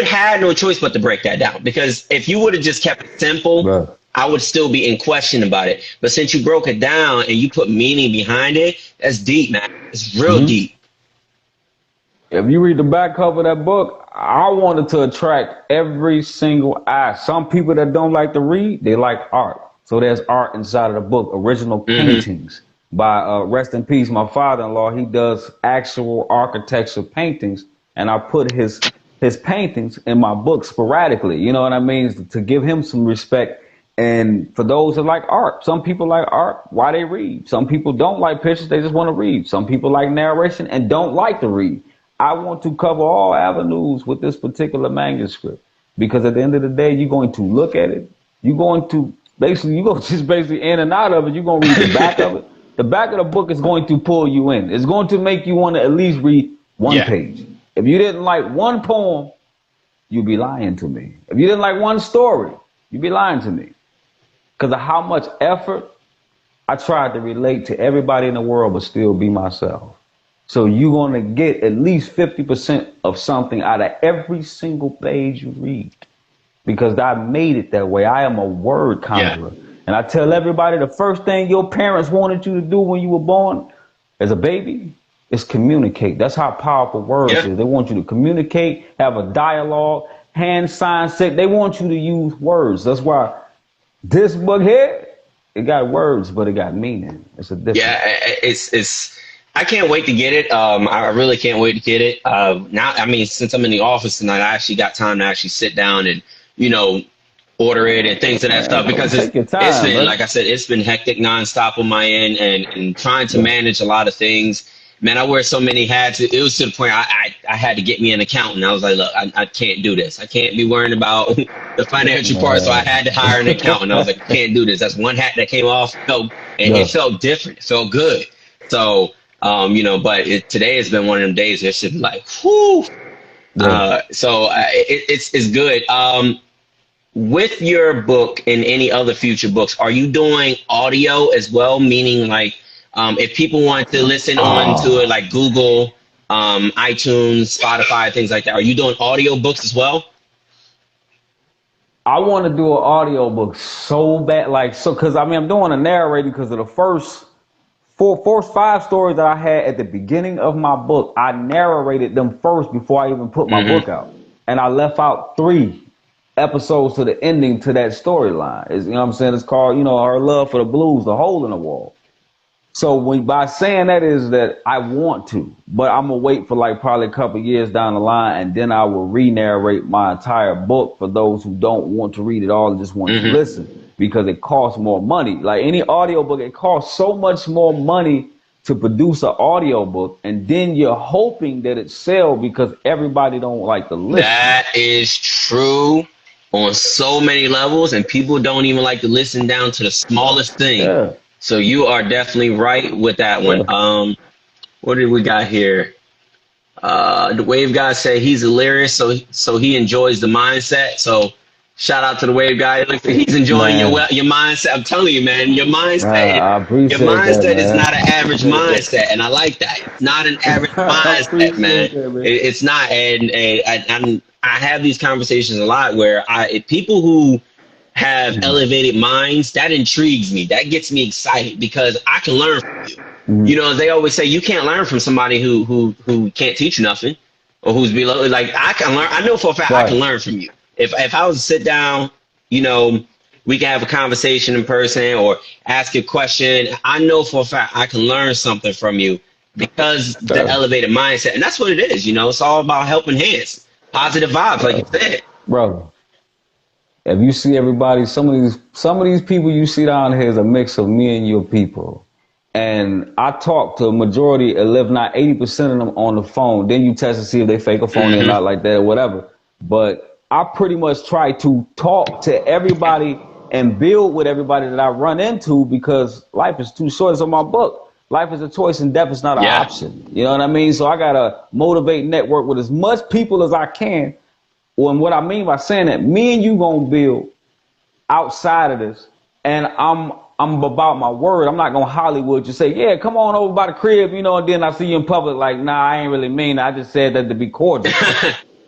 have no choice but to break that down, because if you would have just kept it simple, Right. I would still be in question about it. But since you broke it down and you put meaning behind it, that's deep, man. It's real Hmm. deep. If you read the back cover of that book, I wanted to attract every single eye. Some people that don't like to read, they like art. So there's art inside of the book, original Hmm. paintings by, rest in peace, my father-in-law. He does actual architecture paintings, and I put his paintings in my book sporadically. You know what I mean? To give him some respect. And for those that like art, some people like art, why they read. Some people don't like pictures, they just want to read. Some people like narration and don't like to read. I want to cover all avenues with this particular manuscript, because at the end of the day, you're going to look at it. You're going to you're going to just basically in and out of it. You're going to read the back of it. The back of the book is going to pull you in. It's going to make you want to at least read one Yeah. page. If you didn't like one poem, you'd be lying to me. If you didn't like one story, you'd be lying to me. Because of how much effort I tried to relate to everybody in the world, but still be myself. So you're going to get at least 50% of something out of every single page you read, because I made it that way. I am a word Yeah. conjurer. And I tell everybody, the first thing your parents wanted you to do when you were born as a baby is communicate. That's how powerful words Yeah. is. They want you to communicate, have a dialogue, hand sign set. They want you to use words. That's why this book here, it got words, but it got meaning. It's a Yeah. difference. It's. I can't wait to get it. I really can't wait to get it. Now, I mean, since I'm in the office tonight, I actually got time to actually sit down and you know order it and things of that stuff, Man, because take your it's time, been, brother. like I said, it's been hectic nonstop on my end, and trying to Yeah. manage a lot of things. Man, I wear so many hats. It was to the point I had to get me an accountant. I was like, look, I can't do this. I can't be worrying about the financial part. So I Man. had to hire an accountant. I was like, I can't do this. That's one hat that came off. It Yeah. felt different. It felt good. So, but today has been one of them days where it's just like, whoo. Yeah. So it's good. with your book and any other future books, are you doing audio as well? Meaning, like, if people want to listen on to it, Oh, like Google, iTunes, Spotify, things like that, are you doing audio books as well? I want to do an audio book so bad, like so, because I mean I'm doing a narrating because of the first five stories that I had at the beginning of my book. I narrated them first before I even put my Hmm. book out, and I left out 3 episodes to the ending to that storyline. Is, you know what I'm saying? It's called, her love for the blues, the hole in the wall. So when by saying that is that I want to, but I'm gonna wait for like probably a couple years down the line, and then I will re-narrate my entire book for those who don't want to read it all and just want to Hmm. listen because it costs more money. Like any audiobook, it costs so much more money to produce an audiobook, and then you're hoping that it sells because everybody don't like to listen. That is true on so many levels, and people don't even like to listen down to the smallest thing. Yeah, So you are definitely right with that one. yeah. What did we got here? The Wave guy said he's hilarious, so he enjoys the mindset. So shout out to the Wave guy. It looks like he's enjoying Man, your mindset. I'm telling you, man, I your appreciate that, mindset is man. not an I average appreciate that. mindset, and I like that. It's not an average I mindset, man. appreciate that, man. It's not, I have these conversations a lot where people who have elevated minds, that intrigues me. That gets me excited because I can learn from you. You Mhm. know, they always say you can't learn from somebody who can't teach you nothing or who's below. Like I can learn. I know for a fact I can Right. learn from you. If I was to sit down, you know, we can have a conversation in person or ask a question. I know for a fact I can learn something from you because the Yeah. elevated mindset, and that's what it is. You know, it's all about helping hands, positive vibes, like you said. Brother, if you see everybody, some of these people you see down here is a mix of me and your people. And I talk to a majority, if not 80% of them on the phone. Then you test to see if they fake a phony or Hmm. not like that or whatever. But I pretty much try to talk to everybody and build with everybody that I run into because life is too short. It's on my book. Life is a choice and death is not an Yeah. option. You know what I mean? So I gotta motivate, network with as much people as I can. Well, and what I mean by saying that, me and you gonna build outside of this, and I'm about my word. I'm not gonna Hollywood just say, yeah, come on over by the crib, and then I see you in public like, nah, I ain't really mean that. I just said that to be cordial.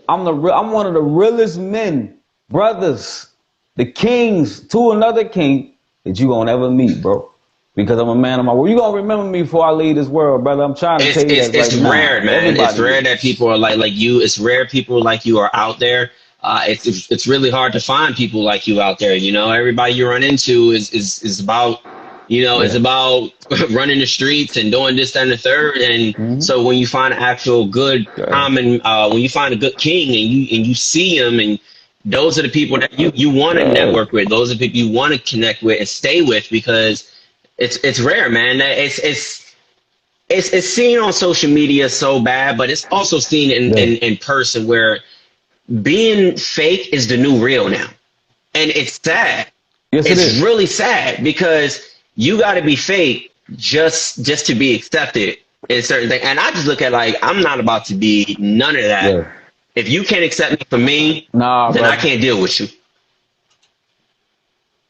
I'm one of the realest men, brothers, the kings to another king that you gonna ever meet, bro. Because I'm a man of my word. You gonna remember me before I leave this world, brother. I'm trying to It's tell you it's that it's right now. rare, man. It's Everybody rare that is. people are like you. It's rare people like you are out there. It's really hard to find people like you out there. You know, everybody you run into is about, is Yeah. about running the streets and doing this, that, and the third. And Mm-hmm. so when you find an actual good Yeah. common, when you find a good king and you see him, and those are the people that you want to Yeah. network with. Those are the people you want to connect with and stay with because it's rare, man. It's seen on social media so bad, but it's also seen Yeah. in person where being fake is the new real now. And it's sad. Yes, it It's is. really sad because you got to be fake just to be accepted in certain things. And I just look at like I'm not about to be none of that. Yeah. If you can't accept me for me, Nah, then I brother. can't deal with you.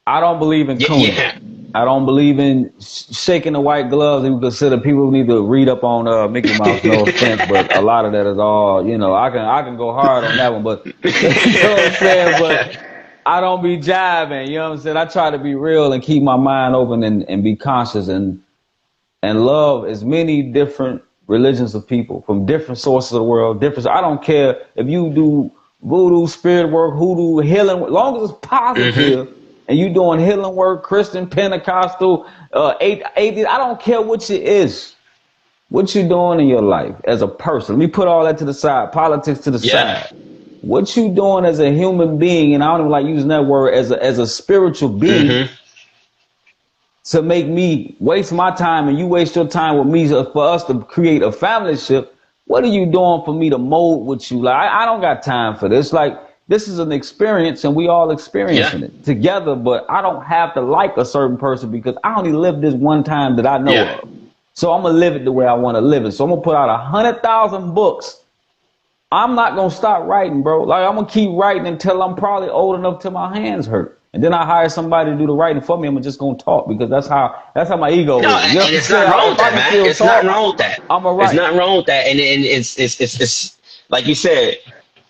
I don't believe in Yeah, cooning. yeah. I don't believe in shaking the white gloves. And consider people need to read up on Mickey Mouse. No offense, but a lot of that is all. I can go hard on that one, but you know what I'm saying. But I don't be jiving. You know what I'm saying. I try to be real and keep my mind open and be conscious and love as many different religions of people from different sources of the world. Different. I don't care if you do voodoo, spirit work, hoodoo, healing, as long as it's Hmm. positive and you doing healing work, Christian, Pentecostal, atheist. I don't care what it is. What you doing in your life as a person? Let me put all that to the side. Politics to the Yeah. side. What you doing as a human being, and I don't even like using that word as a spiritual being Hmm. to make me waste my time and you waste your time with me for us to create a family ship. What are you doing for me to mold with you? Like I don't got time for this. Like this is an experience and we all Yeah. experiencing it together, but I don't have to like a certain person because I only live this one time that I know Yeah. of. So I'm gonna live it the way I want to live it. So I'm gonna put out 100,000 books I'm not gonna stop writing, bro. Like I'm gonna keep writing until I'm probably old enough till my hands hurt. And then I hire somebody to do the writing for me. I'm just gonna talk because that's how my ego No, is. and Just to it's say not wrong with if I that, can man. still It's not talk, wrong with that. I'm a It's write. not wrong with that, and it's like you said.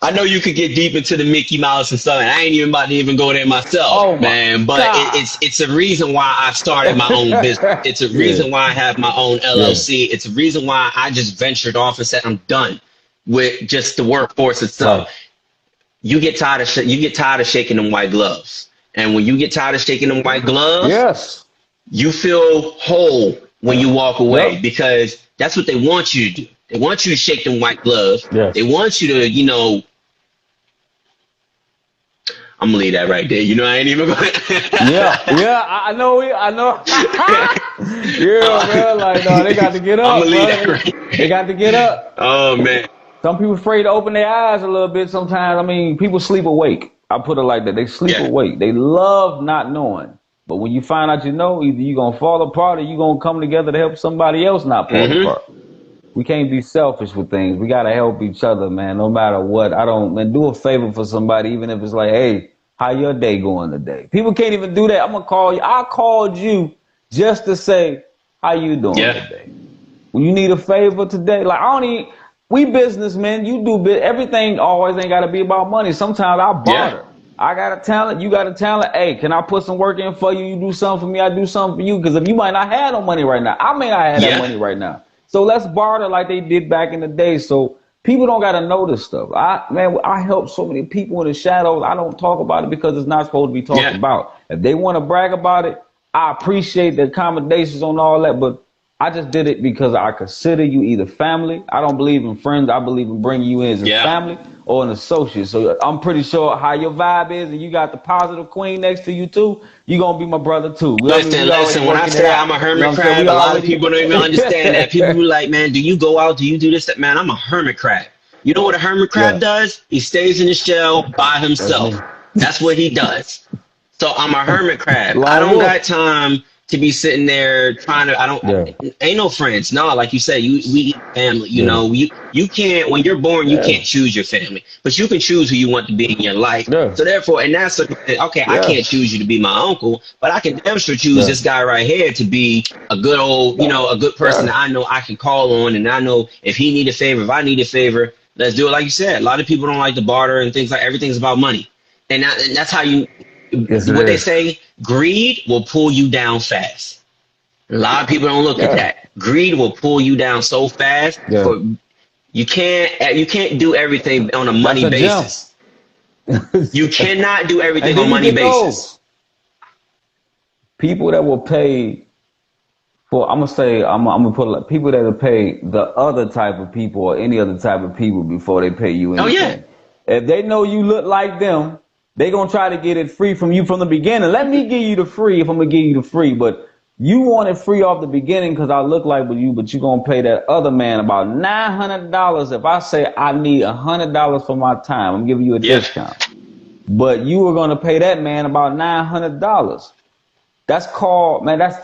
I know you could get deep into the Mickey Mouse and stuff, and I ain't even about to even go there myself, Oh my man. But God. it's a reason why I started my own business. It's a Yeah, reason why I have my own yeah, LLC. It's a reason why I just ventured off and said I'm done with just the workforce right. itself. You get tired of shaking them white gloves, and when you get tired of shaking them white gloves, Yes. you feel whole when you walk away Yep. because that's what they want you to do. They want you to shake them white gloves. They Yes. want you to, I'm gonna leave that right there. I ain't even going. Yeah. Yeah. I know. I know. Yeah, I'm bro. Like, no, they got to get gonna up, leave bro. that They right. got to get up. Oh man. Some people afraid to open their eyes a little bit sometimes. I mean, people sleep awake. I put it like that. They sleep Yeah. awake. They love not knowing. But when you find out you know, either you're going to fall apart or you're going to come together to help somebody else not fall Mm-hmm. apart. We can't be selfish with things. We got to help each other, man, no matter what. Man, do a favor for somebody, even if it's like, hey, how your day going today? People can't even do that. I'm going to call you. I called you just to say, how you doing Yeah. today? When you need a favor today, like I don't need, we businessmen, you do everything always ain't got to be about money. Sometimes I Yeah. barter. I got a talent, you got a talent. Hey, can I put some work in for you? You do something for me, I do something for you. Because if you might not have no money right now, I may not have that Yeah. money right now. So let's barter like they did back in the day. So people don't got to know this stuff. I help so many people in the shadows. I don't talk about it because it's not supposed to be talked Yeah. about. If they want to brag about it, I appreciate the accommodations on all that, but I just did it because I consider you either family. I don't believe in friends. I believe in bringing you in as Yeah. family or an associate. So I'm pretty sure how your vibe is, and you got the positive queen next to you too. You gonna be my brother too. I mean, Listen, we already listen. When I working it say I'm out. a You know hermit what I'm saying? We crab, a lot of already. people don't even understand that. People be like, "Man, do you go out? Do you do this?" That man, I'm a hermit crab. You know what a hermit crab Yeah, does? He stays in the shell by that's himself. me. That's what he does. So I'm a hermit crab. I Lone don't got wolf. time to be sitting there trying to. I don't. Yeah, Ain't no friends. No, like you said, we eat family. yeah, You can't. When you're born, you can't yeah, choose your family, but you can choose who you want to be in your life. yeah, So therefore, and that's okay. I yeah, can't choose you to be my uncle, but I can damn sure choose yeah, this guy right here to be a good old, a good person yeah, that I know I can call on, and I know if he need a favor, if I need a favor, let's do it. Like you said, a lot of people don't like to barter and things like everything's about money, and that's how you. yes, it What they is. say, greed will pull you down fast. A lot of people don't look at Yeah, that. Greed will pull you down so fast. yeah. For you can't do everything on a That's money a gem. basis. You cannot do And everything on then you money get basis. those people that will pay for. I'm gonna say I'm gonna put like people that will pay the other type of people or any other type of people before they pay you Oh yeah, anything. If they know you look like them, they gonna try to get it free from you from the beginning. Let me give you the free if I'm gonna give you the free, but you want it free off the beginning because I look like with you, but you gonna pay that other man about $900 if I say I need $100 for my time. I'm giving you a yeah. discount, but you were gonna pay that man about $900. That's called, man. That's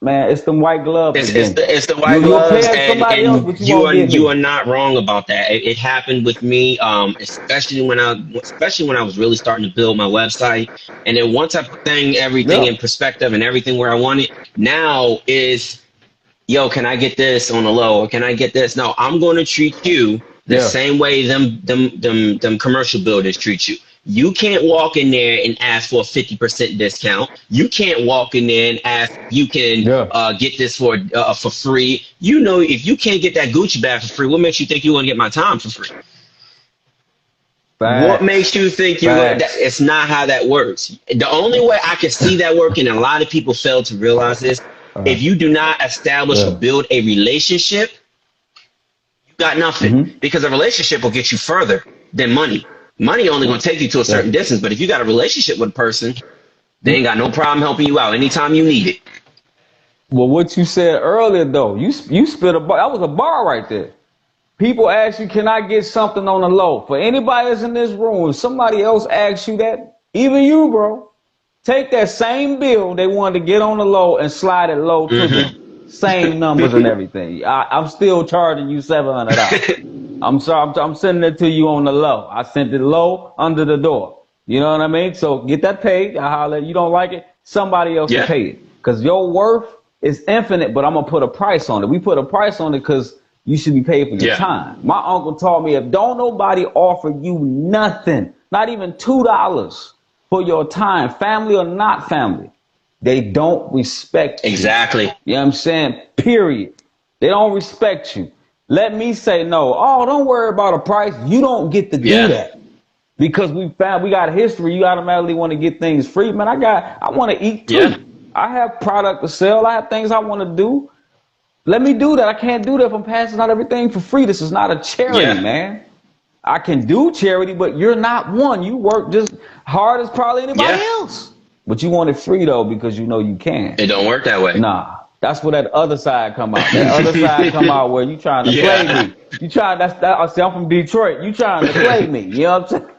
man. It's them white gloves again. It's the white You'll gloves, pay and somebody else, but you you won't get you me. are not wrong about that. It happened with me, especially when I was really starting to build my website, and then once I put everything Yeah, in perspective and everything where I want it, now is yo, can I get this on the low? Or can I get this? No, I'm going to treat you the yeah, same way them commercial builders treat you. You can't walk in there and ask for a 50% discount. You can't walk in there and ask if you can yeah. get this for free. If you can't get that Gucci bag for free, what makes you think you're going to get my time for free? What Facts, makes you think facts. it's not how that works? The only way I can see that working, and a lot of people fail to realize this, Uh, if you do not establish or yeah. build a relationship, you got nothing. Mm-hmm. Because a relationship will get you further than money. Money only gonna take you to a Yeah. certain distance, but if you got a relationship with a person, they ain't got no problem helping you out anytime you need it. Well, what you said earlier though, you spit a bar. That was a bar right there. People ask you, can I get something on the low? For anybody that's in this room, if somebody else asks you that, even you, bro, take that same bill they wanted to get on the low and slide it low to them. Hmm Same numbers and everything. I'm still charging you $700. I'm sorry. I'm sending it to you on the low. I sent it low under the door. You know what I mean? So get that paid. I holler. You don't like it? Somebody else will Yeah. pay it. Because your worth is infinite, but I'm going to put a price on it. We put a price on it because you should be paid for your time. My uncle taught me if don't nobody offer you nothing, not even $2 for your time, family or not family, they don't respect you. Exactly. You know what I'm saying? Period. They don't respect you. Let me say no. Oh, don't worry about a price. You don't get to do that. Because we got a history. You automatically want to get things free. Man, I want to eat too. Yeah. I have product to sell. I have things I want to do. Let me do that. I can't do that if I'm passing out everything for free. This is not a charity, man. I can do charity, but you're not one. You work just hard as probably anybody else. But you want it free though because you know you can. It don't work that way. Nah. That's where that other side come out. That other side come out where you trying to play me. You trying I see I'm from Detroit. You trying to play me. You know what I'm saying?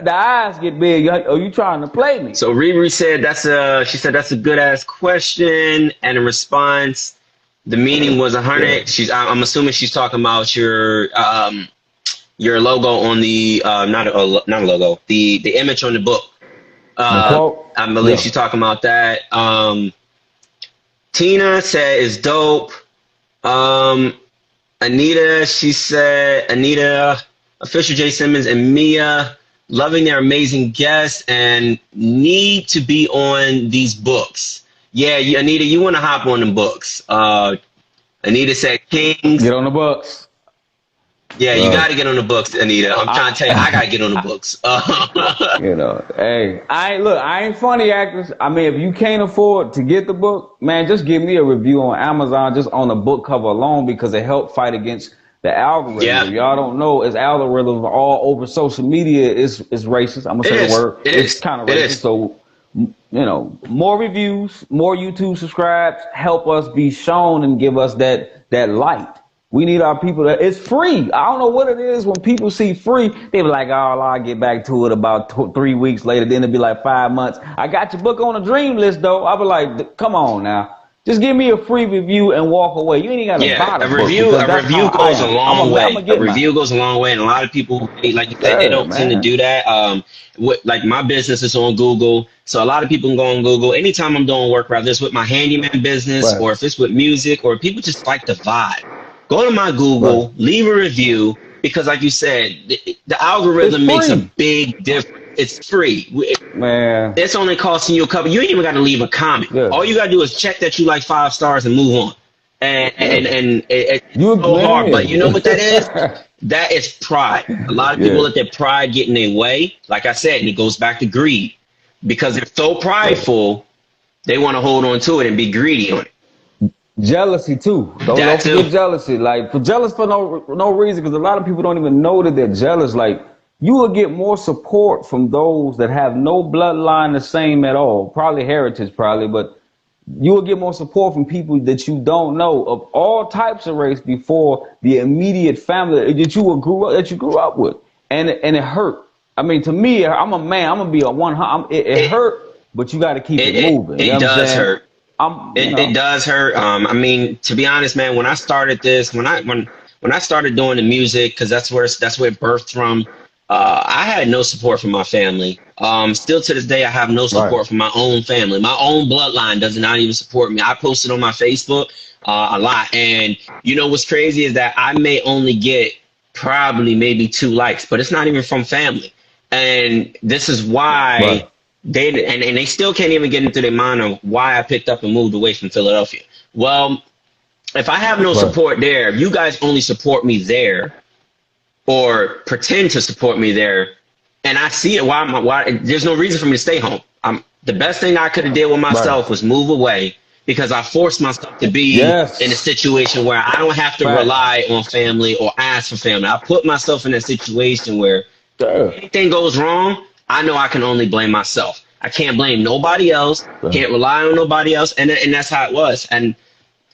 The eyes get big. Oh, you trying to play me? So Riri said she said that's a good ass question, and in response, the meaning was 100. I'm assuming she's talking about your logo on the not a logo, the image on the book. I believe she's talking about that. Tina said it's dope. Anita, she said Anita, Official J Simmons, and Mia. Loving their amazing guests and need to be on these books. Yeah, Anita, you want to hop on the books. Anita said Kings. Get on the books. Yeah, you got to get on the books, Anita. I'm trying to tell you, I got to get on the books. You know, hey, I ain't funny actors. I mean, if you can't afford to get the book, man, just give me a review on Amazon just on the book cover alone because it helped fight against the algorithm. If y'all don't know, it's algorithms all over social media is racist. I'm gonna say the word. It's kind of racist. So, you know, more reviews, more YouTube subscribes help us be shown and give us that light. We need our people that it's free. I don't know what it is when people see free, they be like, oh, I'll get back to it about 3 weeks later. Then it'll be like 5 months. I got your book on the dream list though. I'll be like, come on now. Just give me a free review and walk away. You ain't got to buy the book. A review goes a long way. A review goes a long way, and a lot of people, like you said, they don't tend to do that. Like my business is on Google, so a lot of people can go on Google. Anytime I'm doing work, whether it's with my handyman business or if it's with music, or people just like the vibe, go to my Google, leave a review, because like you said, the algorithm makes a big difference. It's free. Man, it's only costing you a couple. You ain't even got to leave a comment. All you got to do is check that you like 5 stars and move on. And it's so hard, but you know what that is? That is pride. A lot of people let their pride get in their way. Like I said, and it goes back to greed. Because they're so prideful, they want to hold on to it and be greedy on it. Jealousy too. Don't forget jealousy. Like jealous for no reason, because a lot of people don't even know that they're jealous. Like you will get more support from those that have no bloodline the same at all. Probably heritage, but you will get more support from people that you don't know of all types of race before the immediate family that you grew up with, and it hurt. I mean, to me, I'm a man. I'm gonna be a one. It hurt, but you got to keep it moving. It does hurt. It does hurt. I mean, to be honest, man, when I started this, when I started doing the music, because that's where it birthed from. I had no support from my family. Still to this day, I have no support from my own family. My own bloodline does not even support me. I posted on my Facebook a lot. And you know what's crazy is that I may only get probably maybe 2 likes, but it's not even from family. And this is why they still can't even get into their mind of why I picked up and moved away from Philadelphia. Well, if I have no support there, if you guys only support me there, or pretend to support me there, and I see it, why there's no reason for me to stay home. The best thing I could have did with myself was move away, because I forced myself to be in a situation where I don't have to rely on family or ask for family. I put myself in a situation where if anything goes wrong, I know I can only blame myself. I can't blame nobody else, can't rely on nobody else, and that's how it was. And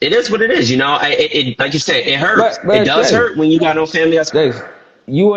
it is what it is, you know. It like you said, it hurts. It does hurt when you got no family. You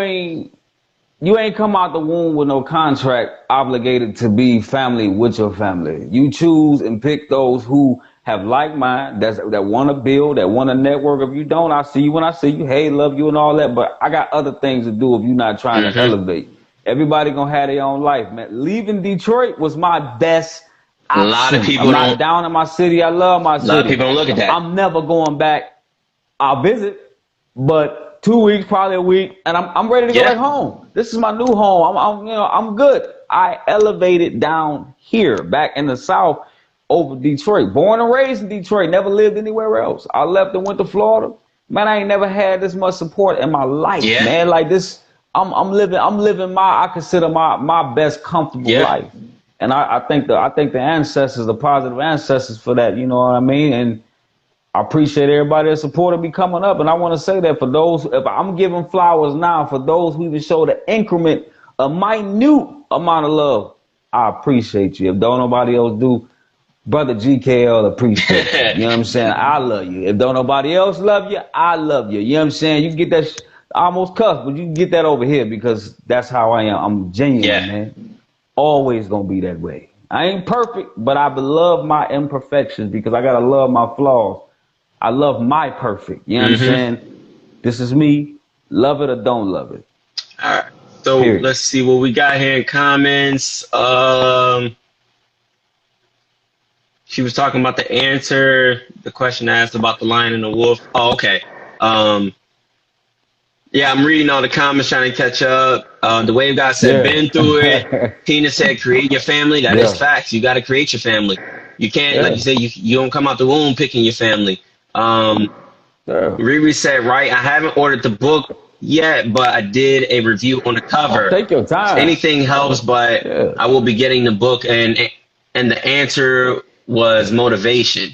ain't come out the womb with no contract obligated to be family with your family. You choose and pick those who have like mind, that want to build, that want to network. If you don't, I see you when I see you. Hey, love you and all that. But I got other things to do if you're not trying to Mm-hmm. elevate. Everybody gonna have their own life, man. Leaving Detroit was my best A lot of option. I'm people not don't. down in my city. I love my A lot of city. people don't look at that. I'm never going back. I'll visit, but 2 weeks, probably a week, and I'm ready to go back Yeah. home. This is my new home. I'm good. I elevated down here, back in the South, over Detroit. Born and raised in Detroit, never lived anywhere else. I left and went to Florida. Man, I ain't never had this much support in my life, Yeah. man. Like this, I'm living I consider my best comfortable Yeah. life. And I think the ancestors, the positive ancestors for that, you know what I mean? And I appreciate everybody that supported me coming up. And I want to say that for those, if I'm giving flowers now, for those who even showed an increment, a minute amount of love, I appreciate you. If don't nobody else do, brother GKL appreciate you. You know what I'm saying? I love you. If don't nobody else love you, I love you. You know what I'm saying? You can get that, I almost cuss, but you can get that over here because that's how I am. I'm genuine, Yeah. man. Always gonna be that way. I ain't perfect, but I love my imperfections because I gotta love my flaws. I love my perfect. You know what I'm Mm-hmm. saying? This is me. Love it or don't love it. All right. So Period. let's see what we got here in comments. She was talking about the answer, the question asked about the lion and the wolf. Oh, okay. Yeah, I'm reading all the comments, trying to catch up. The Wave guy said, been through it. Yeah. Tina said, create your family. That is Yeah. facts. You got to create your family. You can't, like Yeah. you said, you don't come out the womb picking your family. Yeah. Riri said, right, I haven't ordered the book yet, but I did a review on the cover. Take your time. Anything helps, but Yeah. I will be getting the book, and the answer was motivation.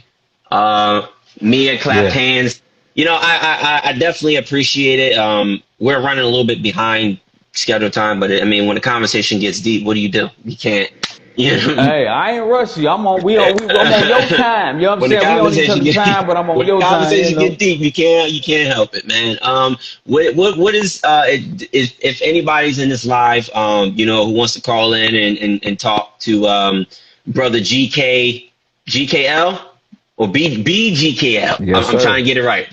Mia clapped hands. You know, I definitely appreciate it. We're running a little bit behind schedule time, but I mean, when the conversation gets deep, what do? You can't. You know? Hey, I ain't rush you. I'm on your time. You know what I'm When the saying? We on each conversation other's time, but I'm on when the your time. conversation You know? get deep, you can't help it, man. What is if anybody's in this live, you know, who wants to call in and talk to brother GKL or B.GKL. Yes, I'm trying sir. to get it right.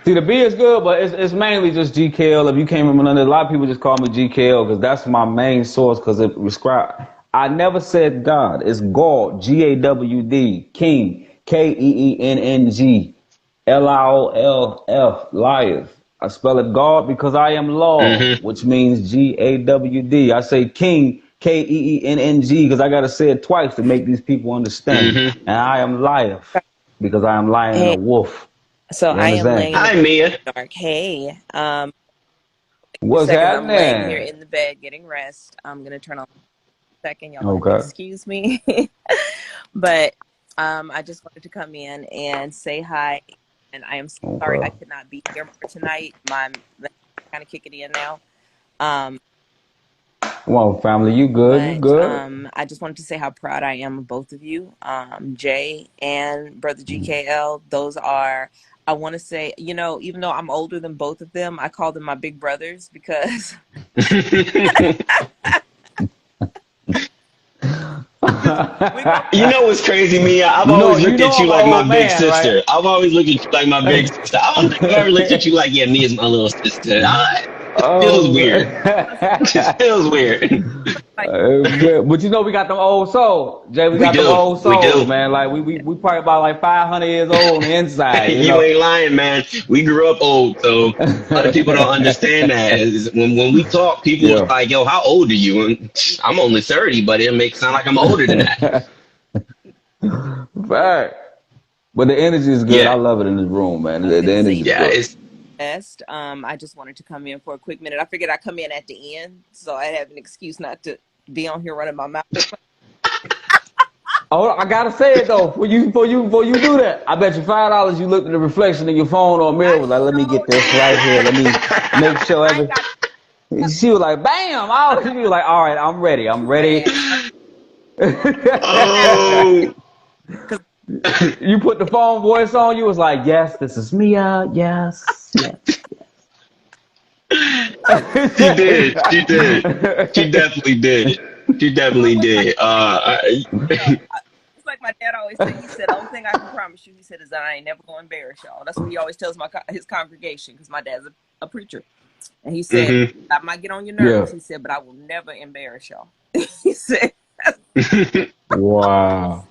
See, the B is good, but it's mainly just GKL. If you came from another, a lot of people just call me GKL because that's my main source because it prescribed. I never said God. It's God, GAWD, King, KEENNG, LIOLF, liars. I spell it God because I am law, Mm-hmm. which means GAWD. I say King, KEENNG, because I got to say it twice to make these people understand. Mm-hmm. And I am liar because I am lying a Hey, wolf. so You I am understand? laying in the Hi, bed Mia. dark. Hey, What's seconds. I'm laying here happening? in the bed getting rest. I'm gonna turn on a second. Y'all gonna have to Okay. excuse me, but I just wanted to come in and say hi. And I am so sorry I Okay. could not be here more tonight. My kind of kick it in now. Um, Come on, family. You good? You but good? I just wanted to say how proud I am of both of you, Jay and Brother GKL. Those are, I want to say, you know, even though I'm older than both of them, I call them my big brothers because You know what's crazy, Mia? I've you always looked know at you I'm an like my old big man, sister. right? I've always looked at you like my big sister. I don't think I've ever looked at you like, yeah, Mia's my little sister. It feels Oh, weird. It just feels weird. like, but you know we got them old souls, Jay. We We got them do. old We souls, do. man. Like we probably about like 500 years old on the inside, you You know. ain't lying, man. We grew up old, so a lot of people don't understand that. When we talk, people are Yeah. like, yo, how old are you? And I'm only 30, but it makes it sound like I'm older than that. Fact. But the energy is good. I Yeah. love it in this room, man. I was The gonna say energy is Yeah. good. It's best. I just wanted to come in for a quick minute. I figured I'd come in at the end, so I have an excuse not to be on here running my mouth. Oh, I gotta say it though. Before you do that, I bet you $5 you looked at the reflection in your phone or mirror was like, let me get this right here. Let me make sure every. She was like, bam! She was like, all right, I'm ready. I'm ready. oh. You put the phone voice on. You was like, yes, this is Mia. Yes, yes. She did. She did. She definitely did. She definitely did. It's like my dad always said. He said, the only thing I can promise you, he said, is that I ain't never going to embarrass y'all. That's what he always tells his congregation, because my dad's a preacher. And he said, I might get on your nerves. He said, but I will never embarrass y'all. He said. Wow.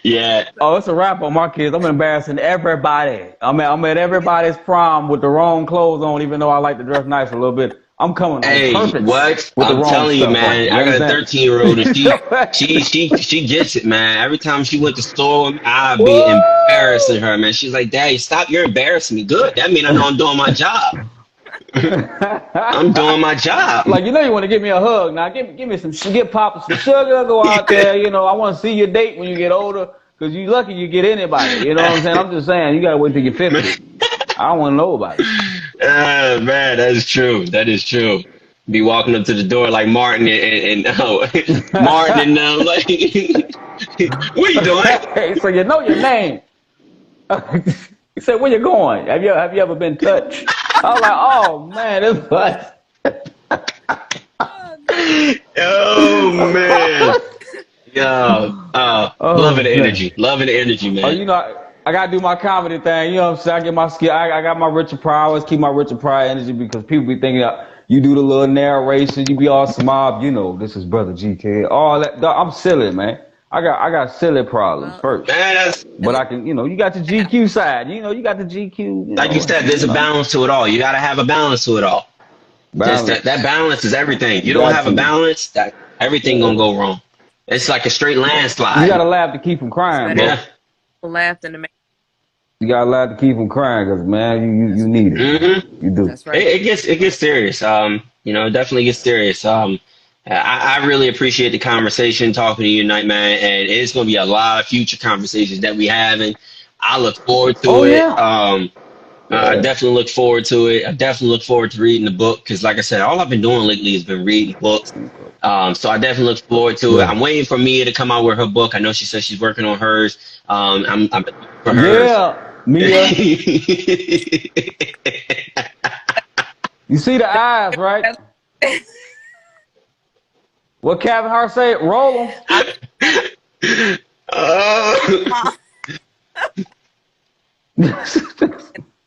Yeah. Oh, it's a wrap on my kids. I'm embarrassing everybody. I'm at everybody's prom with the wrong clothes on, even though I like to dress nice a little bit. I'm coming on purpose. What? With I'm the wrong telling you, stuff man. on. I got a 13-year-old, and she gets it, man. Every time she went to store, I'd be embarrassing her, man. She's like, "Daddy, stop! You're embarrassing me." Good. That means I know I'm doing my job. I'm doing my job. Like, you want to give me a hug now. Give me get Papa some sugar. Go out there. I want to see your date when you get older, because you lucky you get anybody. You know what I'm saying? I'm just saying, you got to wait till you're 50. I don't want to know about it. Man, that is true. That is true. Be walking up to the door like Martin and Martin and like, what are you doing? So you know your name. He said, "Where you going? Have you ever been touched?" I was like, "Oh man, this was." Oh man. Yo, loving the energy. Loving the energy, man. Oh, I gotta do my comedy thing. You know what I'm saying? I get my skill. I got my Richard Pryor. I always keep my Richard Pryor energy, because people be thinking you do the little narration, you be all smart. This is Brother GK. All that. I'm silly, man. I got silly problems first. Man, but I can, you got the GQ side. You got the GQ. Like you said, there's a balance to it all. You gotta have a balance to it all. That balance is everything. You don't have a balance, that everything gonna go wrong. It's like a straight landslide. You gotta laugh to keep from crying, bro. Laugh in the. You gotta laugh to keep from crying, because man, you need it. You do. That's right. It gets serious. It definitely gets serious. I really appreciate the conversation talking to you tonight, man. And it's gonna be a lot of future conversations that we have, and I look forward to it. Yeah. I definitely look forward to it. I definitely look forward to reading the book, because, like I said, all I've been doing lately has been reading books. So I definitely look forward to it. I'm waiting for Mia to come out with her book. I know she says she's working on hers. I'm for hers. Yeah, Mia. You see the eyes, right? What Kevin Hart say? Roll them.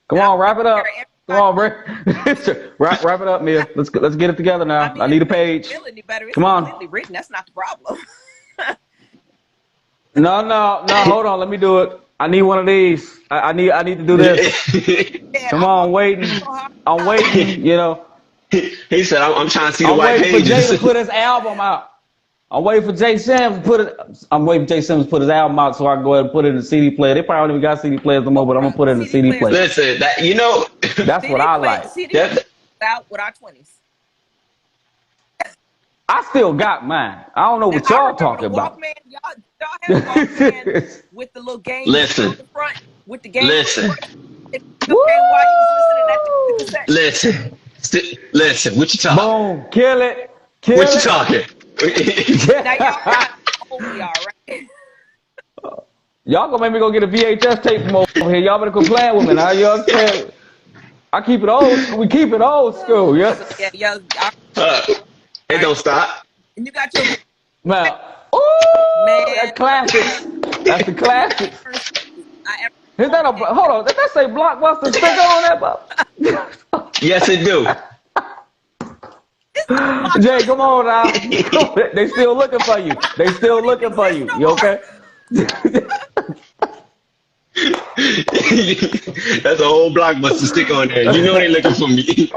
Come on, wrap it up. Come on, bro. wrap it up, Mia. Let's get it together now. I need a page. Come on. Written. That's not the problem. No. Hold on. Let me do it. I need one of these. I need to do this. Come on, waiting. I'm waiting. He said, "I'm trying to see the white pages." I'm waiting for Jay to put his album out. I'm waiting for Jay Sims to put his album out, so I can go ahead and put it in the CD player. They probably don't even got CD players no more, but I'm gonna put it in the CD player. Listen, that's what I like. CD out with our 20s. I still got mine. I don't know what y'all talking about. Y'all have Walkman with the little game on the front, with the game. Listen. While you was listening at the Listen. What you talking? Boom. Kill it. What you talking? Now y'all got right? Y'all gonna make me go get a VHS tape from over here. Y'all better quit playing with me now. You understand? I keep it old school. We keep it old school. Yeah. It don't stop. And you got your man. Ooh, man. That classic. That's the classic. Is that hold on? Did that say Blockbuster sticker on that? Yes, it do. Jay, come on now. They still looking for you. You okay? That's a whole Blockbuster sticker on there. You know they looking for me.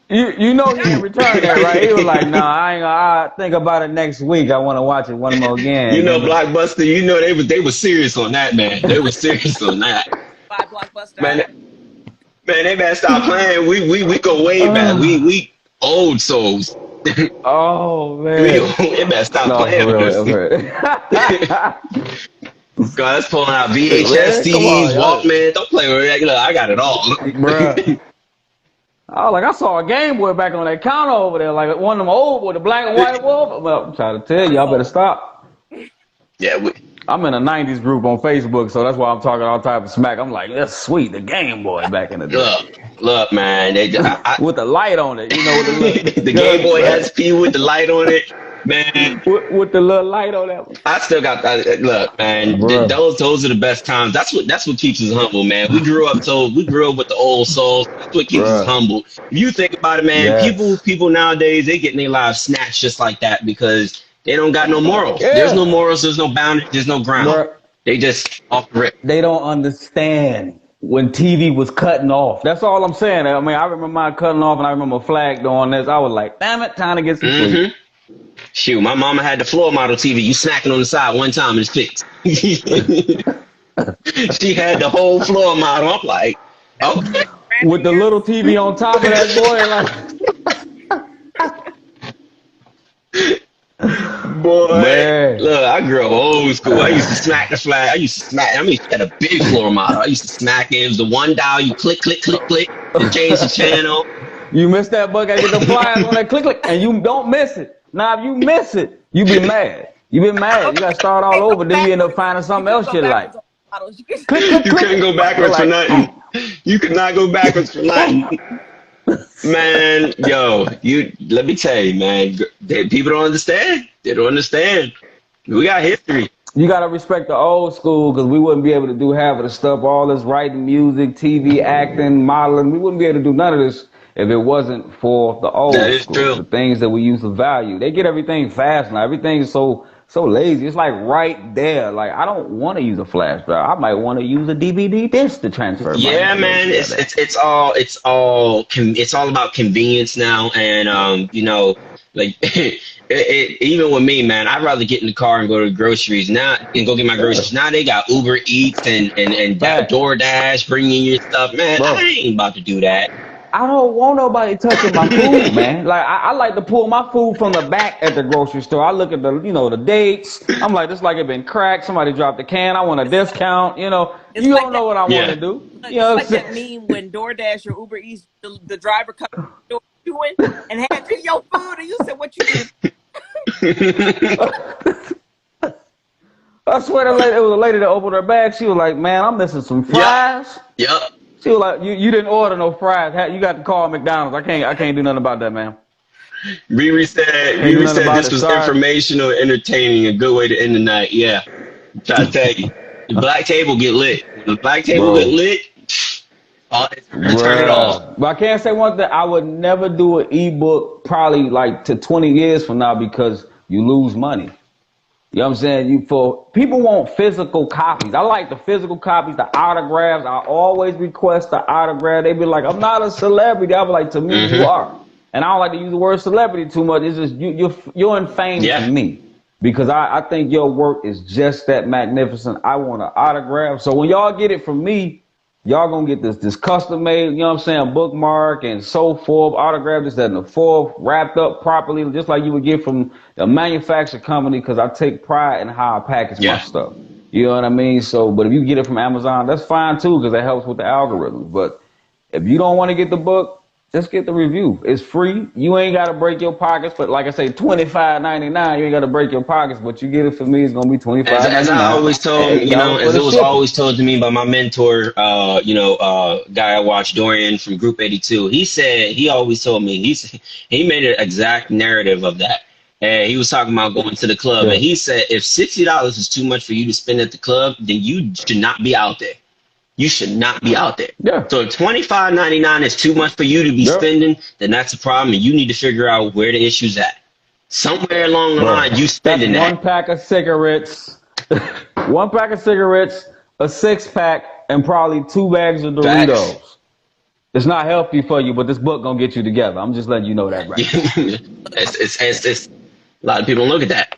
You know he didn't return that, right? He was like, "Nah, I ain't gonna. I'll think about it next week. I want to watch it one more again." Blockbuster. They were serious on that, man. They were serious on that. Buy Blockbuster. Man, they better stop playing. We go way back. We old souls. Oh man, they better stop playing with us. God, that's pulling out VHS, CDs, Walkman. Don't play with it. Look, I got it all, bruh. I saw a Game Boy back on that counter over there, like one of them old with the black and white wolf. Well, I'm trying to tell y'all better stop. Yeah, I'm in a '90s group on Facebook, so that's why I'm talking all type of smack. I'm like, that's sweet, the Game Boy back in the day. Look, man, with the light on it, the Game Boy SP with the light on it. Man, with the little light on that one. I still got that. Look, man, Bruh. those are the best times. That's what keeps us humble, man. We grew up with the old souls. That's what keeps us Bruh. humble. If you think about it, man, Yes. people nowadays they getting their lives snatched just like that because they don't got no morals. There's no Yeah. morals. There's no boundaries. There's no ground. Bruh. They just off the rip. They don't understand when TV was cutting off. That's all I'm saying. I mean, I remember mine cutting off and I remember Flag doing this. I was like, damn it, time to get some sleep. Mm-hmm. Shoot, my mama had the floor model TV. You smacking on the side one time and it's fixed. She had the whole floor model. I'm like, okay. With the little TV on top of that Boy, Man. look, I grew up old school. I used to smack the flag. I mean, she had a big floor model. I used to smack it. It was the one dial you click, click, click, click, and change the channel. You miss that bug, I get the pliers on that click, click, and you don't miss it. Now, if you miss it, you be mad. You be mad. You got to start all over. Then you end up finding something else you like. You couldn't go backwards for nothing. You could not go backwards for nothing. Man, yo, let me tell you, man, people don't understand. They don't understand. We got history. You got to respect the old school because we wouldn't be able to do half of the stuff, all this writing, music, TV, acting, modeling. We wouldn't be able to do none of this if it wasn't for the old That is school, true. the things that we used to value. They get everything fast now. Everything is so lazy. It's like right there. Like, I don't want to use a flash drive. I might want to use a DVD disc to transfer. Yeah, man. It's all about convenience now, and like even with me, man, I'd rather get in the car and go to the groceries now and go get my groceries. Now they got Uber Eats and DoorDash bringing your stuff, man. Bro. I ain't about to do that. I don't want nobody touching my food, man. Like, I like to pull my food from the back at the grocery store. I look at the dates. I'm like, this like it been cracked. Somebody dropped the can. I want a discount. You don't know what I want to do. You know, it's like that meme when DoorDash or Uber Eats, the driver comes to the door you went and had you your food, and you said, "What you did?" I swear, it was a lady that opened her bag. She was like, "Man, I'm missing some fries." Yep. She was like, "You didn't order no fries. You got to call McDonald's. I can't do nothing about that, man." Riri said this was informational, entertaining, a good way to end the night. Yeah, I'm trying to tell you, the black table get lit. The black table get lit. Turn it off. But I can't say one thing. I would never do an ebook probably like to 20 years from now because you lose money. You know what I'm saying? People want physical copies. I like the physical copies, the autographs. I always request the autograph. They be like, "I'm not a celebrity." I be like, "To me, you are." And I don't like to use the word celebrity too much. It's just you're in fame to me because I think your work is just that magnificent. I want an autograph. So when y'all get it from me, y'all gonna get this custom made, you know what I'm saying, bookmark and so forth, autograph, this, that, and the fourth, wrapped up properly, just like you would get from a manufacturer company, because I take pride in how I package my stuff. You know what I mean? So, but if you get it from Amazon, that's fine too, because that helps with the algorithms. But if you don't want to get the book, just get the review. It's free. You ain't got to break your pockets. But like I say, $25.99. You ain't got to break your pockets. But you get it from me, it's gonna be $25.99. As I always told, as it was always told to me by my mentor, guy I watched, Dorian from Group 82. He always told me, he made an exact narrative of that. And he was talking about going to the club, and he said, if $60 is too much for you to spend at the club, then you should not be out there. You should not be out there. Yeah. So if $25.99 is too much for you to be spending, then that's a problem, and you need to figure out where the issue's at. Somewhere along the line, you spending that. One pack of cigarettes, a 6-pack, and probably 2 bags of Doritos. Facts. It's not healthy for you, but this book gonna get you together. I'm just letting you know that right now. It's a lot of people don't look at that.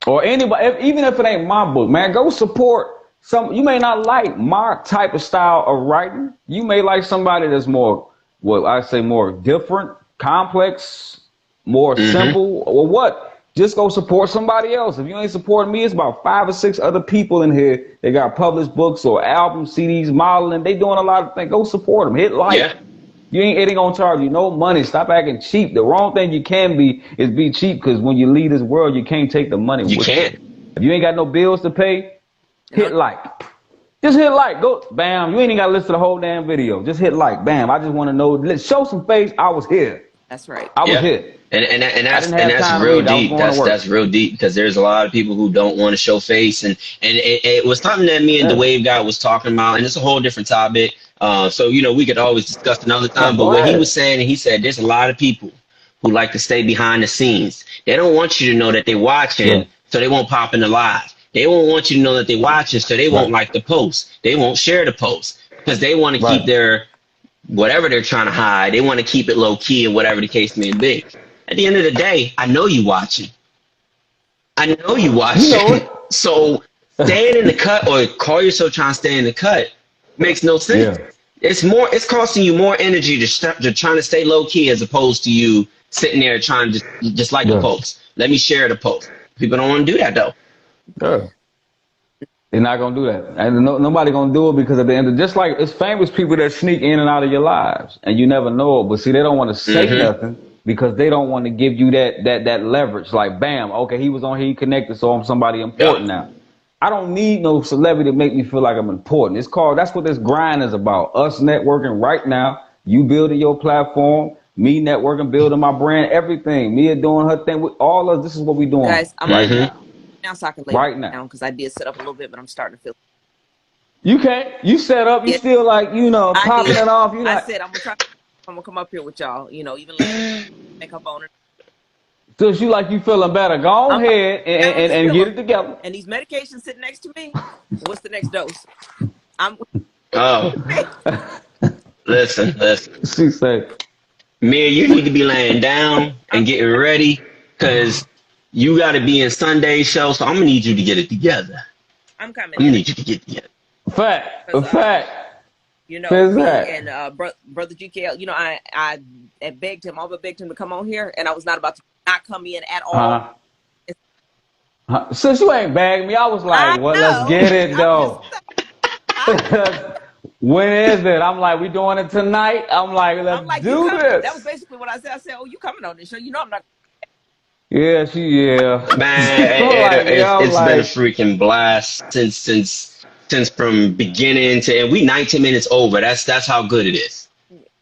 Or anybody, even if it ain't my book, man, go support. You may not like my type of style of writing. You may like somebody that's more, more different, complex, more simple, or what. Just go support somebody else. If you ain't supporting me, it's about 5 or 6 other people in here. They got published books or albums, CDs, modeling. They doing a lot of things. Go support them. Hit like. Yeah. It ain't gonna charge you no money. Stop acting cheap. The wrong thing you can be is be cheap, because when you leave this world, you can't take the money with you. If you ain't got no bills to pay, hit like. Just hit like. Go, bam. You ain't even got to listen to the whole damn video. Just hit like. Bam. I just want to know. Let's show some face. I was here. That's right. I was here. I didn't and have that's time to real read. I was deep. going to That's work. real deep because there's a lot of people who don't want to show face, and it was something that me and the Yeah. Wave guy was talking about, and it's a whole different topic. So we could always discuss another No, time. But go what he was ahead. saying, he said, there's a lot of people who like to stay behind the scenes. They don't want you to know that they're Yeah. watching, so they won't pop in the live. They won't want you to know that they're watching, so they won't Right. like the post. They won't share the post because they want to keep Right. their whatever they're trying to hide. They want to keep it low key and whatever the case may be. At the end of the day, I know you watching. I know you You know watching. it. So staying in the cut or call yourself trying to stay in the cut makes no sense. Yeah. It's costing you more energy to trying to stay low key as opposed to you sitting there trying to just like a Yeah. post. Let me share the post. People don't want to do that though. Yeah. They're not gonna do that, and nobody gonna do it because at the end of just like it's famous people that sneak in and out of your lives, and you never know it. But see, they don't want to say Mm-hmm. nothing because they don't want to give you that leverage. Like, bam, okay, he was on here, he connected, so I'm somebody Yeah. important now. I don't need no celebrity to make me feel like I'm important. That's what this grind is about. Us networking right now. You building your platform, me networking, building my brand, everything. Mia doing her thing. With all of this is what we doing Guys, I'm right Mm-hmm. now. now so I can lay Right now. down because I did sit up a little bit, but I'm starting to feel. You can't. You set up. You Yeah, still like I popping did. it off. You I like said I'm gonna try. I'm gonna come up here with y'all. Even later. Make up on it. just you like you feeling better. Go I'm ahead down on this and get pillow, it together. and these medications sitting next to me. What's the next dose? I'm. Oh, listen. She said, Mia, you need to be laying down I'm and getting. getting ready because you got to be in Sunday's show. So I'm gonna need you to get it together. I'm coming I'm gonna in need you to get it together. fact, a because fact. me Fact. and brother GKL. I had begged him. I begged him to come on here, and I was not about to not come in at all. Uh, Since you ain't bagged me, I was like, I well, let's know. get it I'm just. though. I, When is it? I'm like, we doing it tonight? I'm like, I'm let's like, you do coming? That was this. basically what I said. I said, oh, you coming on this show? I'm not. Yeah, yeah. Man, I'm like, yeah, I'm it's been a like, freaking blast since from beginning to and we 19 minutes over. That's how good it is.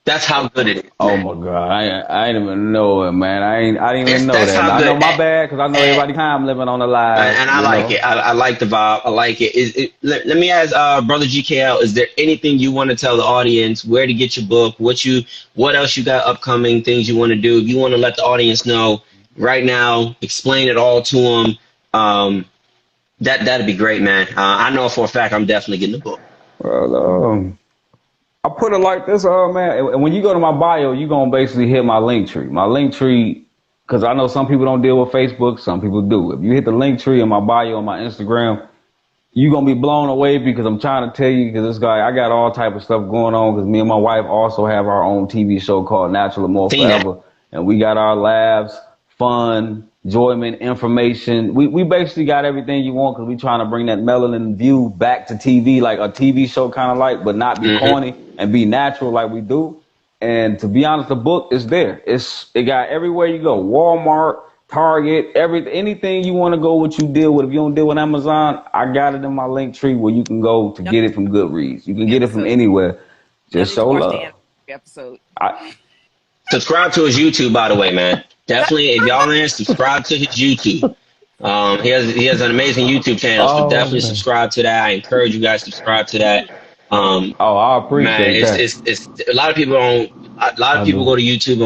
That's how good it is, oh man. my God, I ain't even know it, man. I didn't even know That's that. how I know good. my bad because I know And, everybody time living on the live, and I like it. I like the vibe. I like it. Let me ask, brother GKL. Is there anything you want to tell the audience? Where to get your book? What else you got upcoming? Things you want to do? If you want to let the audience know right now, explain it all to them. That'd be great, man. I know for a fact I'm definitely getting the book. Well, I put it like this, man. And when you go to my bio, you're gonna basically hit my link tree. My link tree, because I know some people don't deal with Facebook, some people do. If you hit the link tree in my bio on my Instagram, you're gonna be blown away because I'm trying to tell you because this guy, I got all type of stuff going on because me and my wife also have our own TV show called Natural and More Seen that. Forever, and we got our labs, fun, enjoyment, information. We basically got everything you want because we trying to bring that melanin view back to TV, like a TV show kind of like, but not be Mm-hmm. corny and be natural like we do. And to be honest, the book is there. It got everywhere you go. Walmart, Target, anything you want to go, what you deal with. If you don't deal with Amazon, I got it in my link tree where you can go to Y'all get it from Goodreads. You can need to get watch it the from episode. anywhere. Y'all Just need to show watch the love. anniversary episode. I, Subscribe to his YouTube, by the way, man. Definitely, if y'all in, subscribe to his YouTube. He has an amazing YouTube channel, so oh definitely man. subscribe to that. I encourage you guys to subscribe to that. Oh, I Man, appreciate that. it's a lot of people don't. A lot of I people go do. to YouTube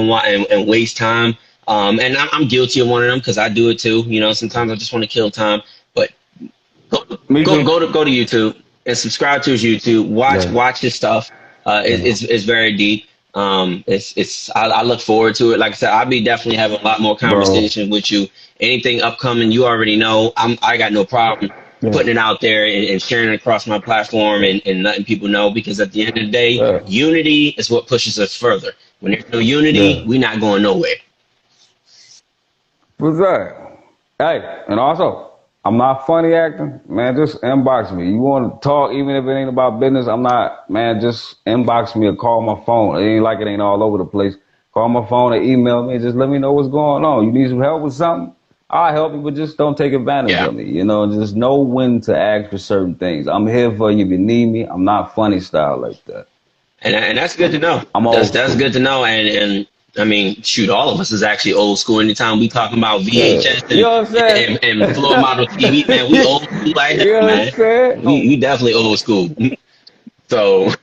and waste time. And I'm guilty of one of them because I do it too. Sometimes I just want to kill time. But go Me go too. go to YouTube and subscribe to his YouTube. Watch Yeah. watch his stuff. Yeah. It's very deep. I look forward to it. Like I said, I'll be definitely having a lot more Bro. conversations with you. Anything upcoming, you already know. I got no problem Yeah. putting it out there and sharing it across my platform and letting people know because at the end of the day, Yeah. unity is what pushes us further. When there's no unity, Yeah. we're not going nowhere. What's that? Hey, and also, I'm not funny acting. Man, just inbox me. You want to talk, even if it ain't about business, I'm not, man, just inbox me or call my phone. It ain't like it ain't all over the place. Call my phone or email me. Just let me know what's going on. You need some help with something? I'll help you, but just don't take advantage Yeah. of me. Just know when to ask for certain things. I'm here for you if you need me. I'm not funny style like that. And that's good to know. I'm That's old that's school. good to know. And I mean, shoot, all of us is actually old school. Anytime we talking about VHS You know what I'm saying? and floor model TV, man, we old school like You hell, know what I'm man. saying? We definitely old school. So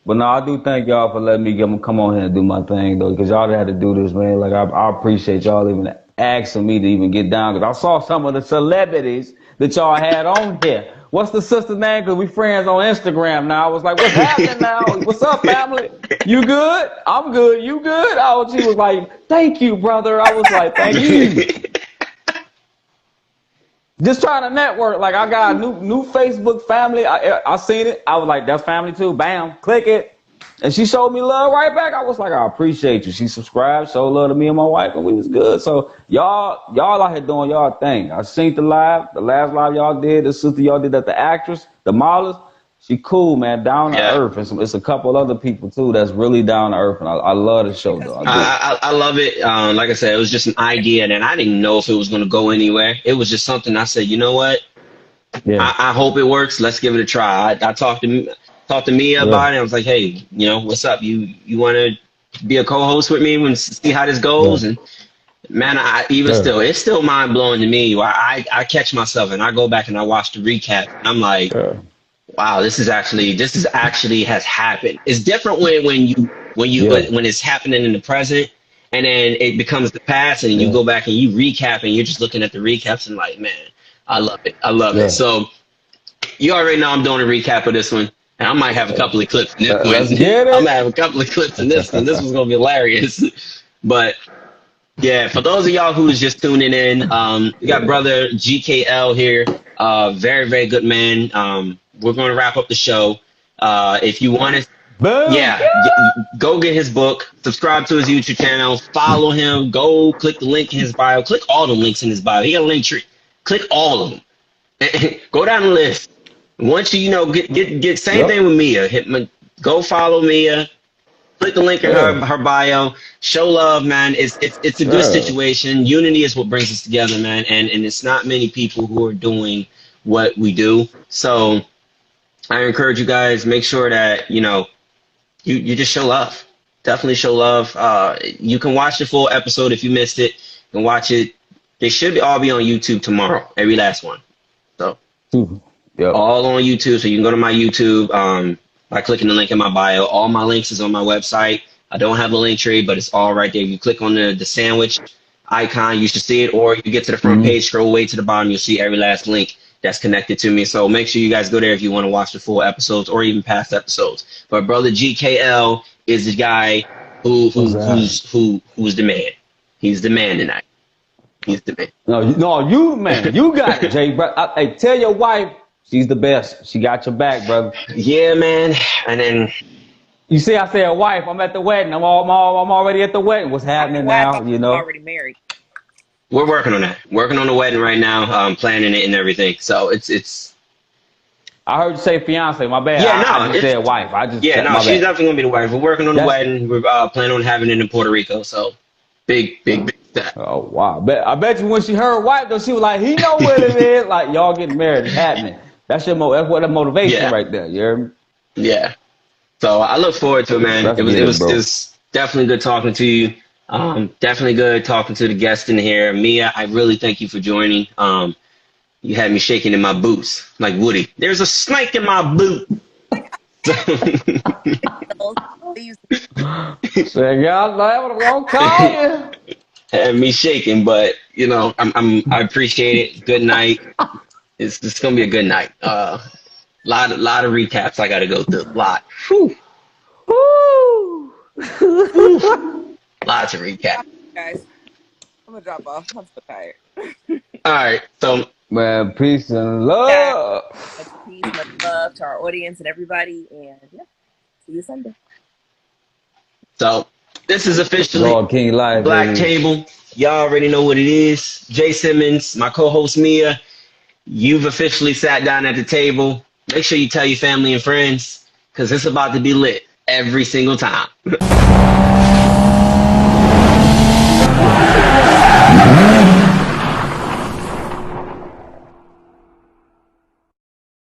But no, I do thank y'all for letting me come on here and do my thing, though, because y'all had to do this, man. Like, I appreciate y'all even asking me to even get down, because I saw some of the celebrities that y'all had on here. What's the sister's name? Because we friends on Instagram now. I was like, what's happening now? What's up, family? You good? I'm good. You good? Oh, she was like, thank you, brother. I was like, thank you. Just trying to network. Like, I got a new Facebook family. I seen it. I was like, that's family too. Bam, click it. And she showed me love right back. I was like, I appreciate you. She subscribed, showed love to me and my wife, and we was good. So y'all out here doing y'all thing. I seen the last live y'all did. The sister y'all did that, the actress, the models. She cool, man, down to earth. And it's a couple other people too that's really down to earth, and I love the show, though. I love it. Like I said, it was just an idea, and I didn't know if it was going to go anywhere. It was just something I said, you know what? Yeah. I hope it works. Let's give it a try. I talked to Mia about it. I was like, hey, you know, what's up? You want to be a co-host with me and see how this goes? Yeah. And man, it's still mind blowing to me. I catch myself and I go back and I watch the recap. And I'm like, wow, this is actually has happened. It's different when it's happening in the present, and then it becomes the past, and then you go back and you recap, and you're just looking at the recaps and like, man, I love it. I love it. So you already know I'm doing a recap of this one, and I might have a couple of clips in this one. Let's get it. I'm gonna have a couple of clips in this one. This one's gonna be hilarious. But yeah, for those of y'all who's just tuning in, we got brother GKL here. Very, very good man. We're going to wrap up the show. If you want to, go get his book, subscribe to his YouTube channel, follow him, go click the link in his bio, click all the links in his bio. He got a link tree. Click all of them. Go down the list. Once you get same thing with Mia. Go follow Mia. Click the link in her bio. Show love, man. It's a good situation. Unity is what brings us together, man. And it's not many people who are doing what we do. So I encourage you guys, make sure that, you just show love. Definitely show love. You can watch the full episode if you missed it. You can watch it. They should all be on YouTube tomorrow, every last one. So all on YouTube. So you can go to my YouTube by clicking the link in my bio. All my links is on my website. I don't have a link tree, but it's all right there. If you click on the sandwich icon, you should see it. Or you get to the front page, scroll way to the bottom, you'll see every last link that's connected to me. So make sure you guys go there if you want to watch the full episodes or even past episodes. But brother GKL is the guy who's the man. He's the man tonight. He's the man. No, you man, you got it, Jay. Hey, tell your wife she's the best. She got your back, brother. Yeah, man. And then you see, I said wife. I'm at the wedding. I'm already at the wedding. What's happening now? I'm already married. We're working on that. Working on the wedding right now. Planning it and everything. So it's. I heard you say fiance. My bad. Yeah, I just said wife. She's definitely gonna be the wife. We're working on the wedding. We're planning on having it in Puerto Rico. So big step. Oh wow! I bet you when she heard wife though, she was like, he know what it is. Like y'all getting married, it's happening. That's what the motivation right there. You hear me? Yeah. So I look forward to it, man. It was definitely good talking to you. Definitely good talking to the guests in here. Mia, I really thank you for joining. You had me shaking in my boots like Woody. There's a snake in my boot. Say, God, I'm gonna call you. Had me shaking, but I appreciate it. Good night. It's gonna be a good night. Lot of recaps I gotta go through. Lot. Whew. Woo. Lots of recaps. Guys, I'm gonna drop off. I'm so tired. All right, so man, peace and love. Much peace, much love to our audience and everybody, and see you Sunday. So this is officially Lord King Live, Black baby. Table. Y'all already know what it is. Jay Simmons, my co-host Mia. You've officially sat down at the table. Make sure you tell your family and friends, because it's about to be lit every single time.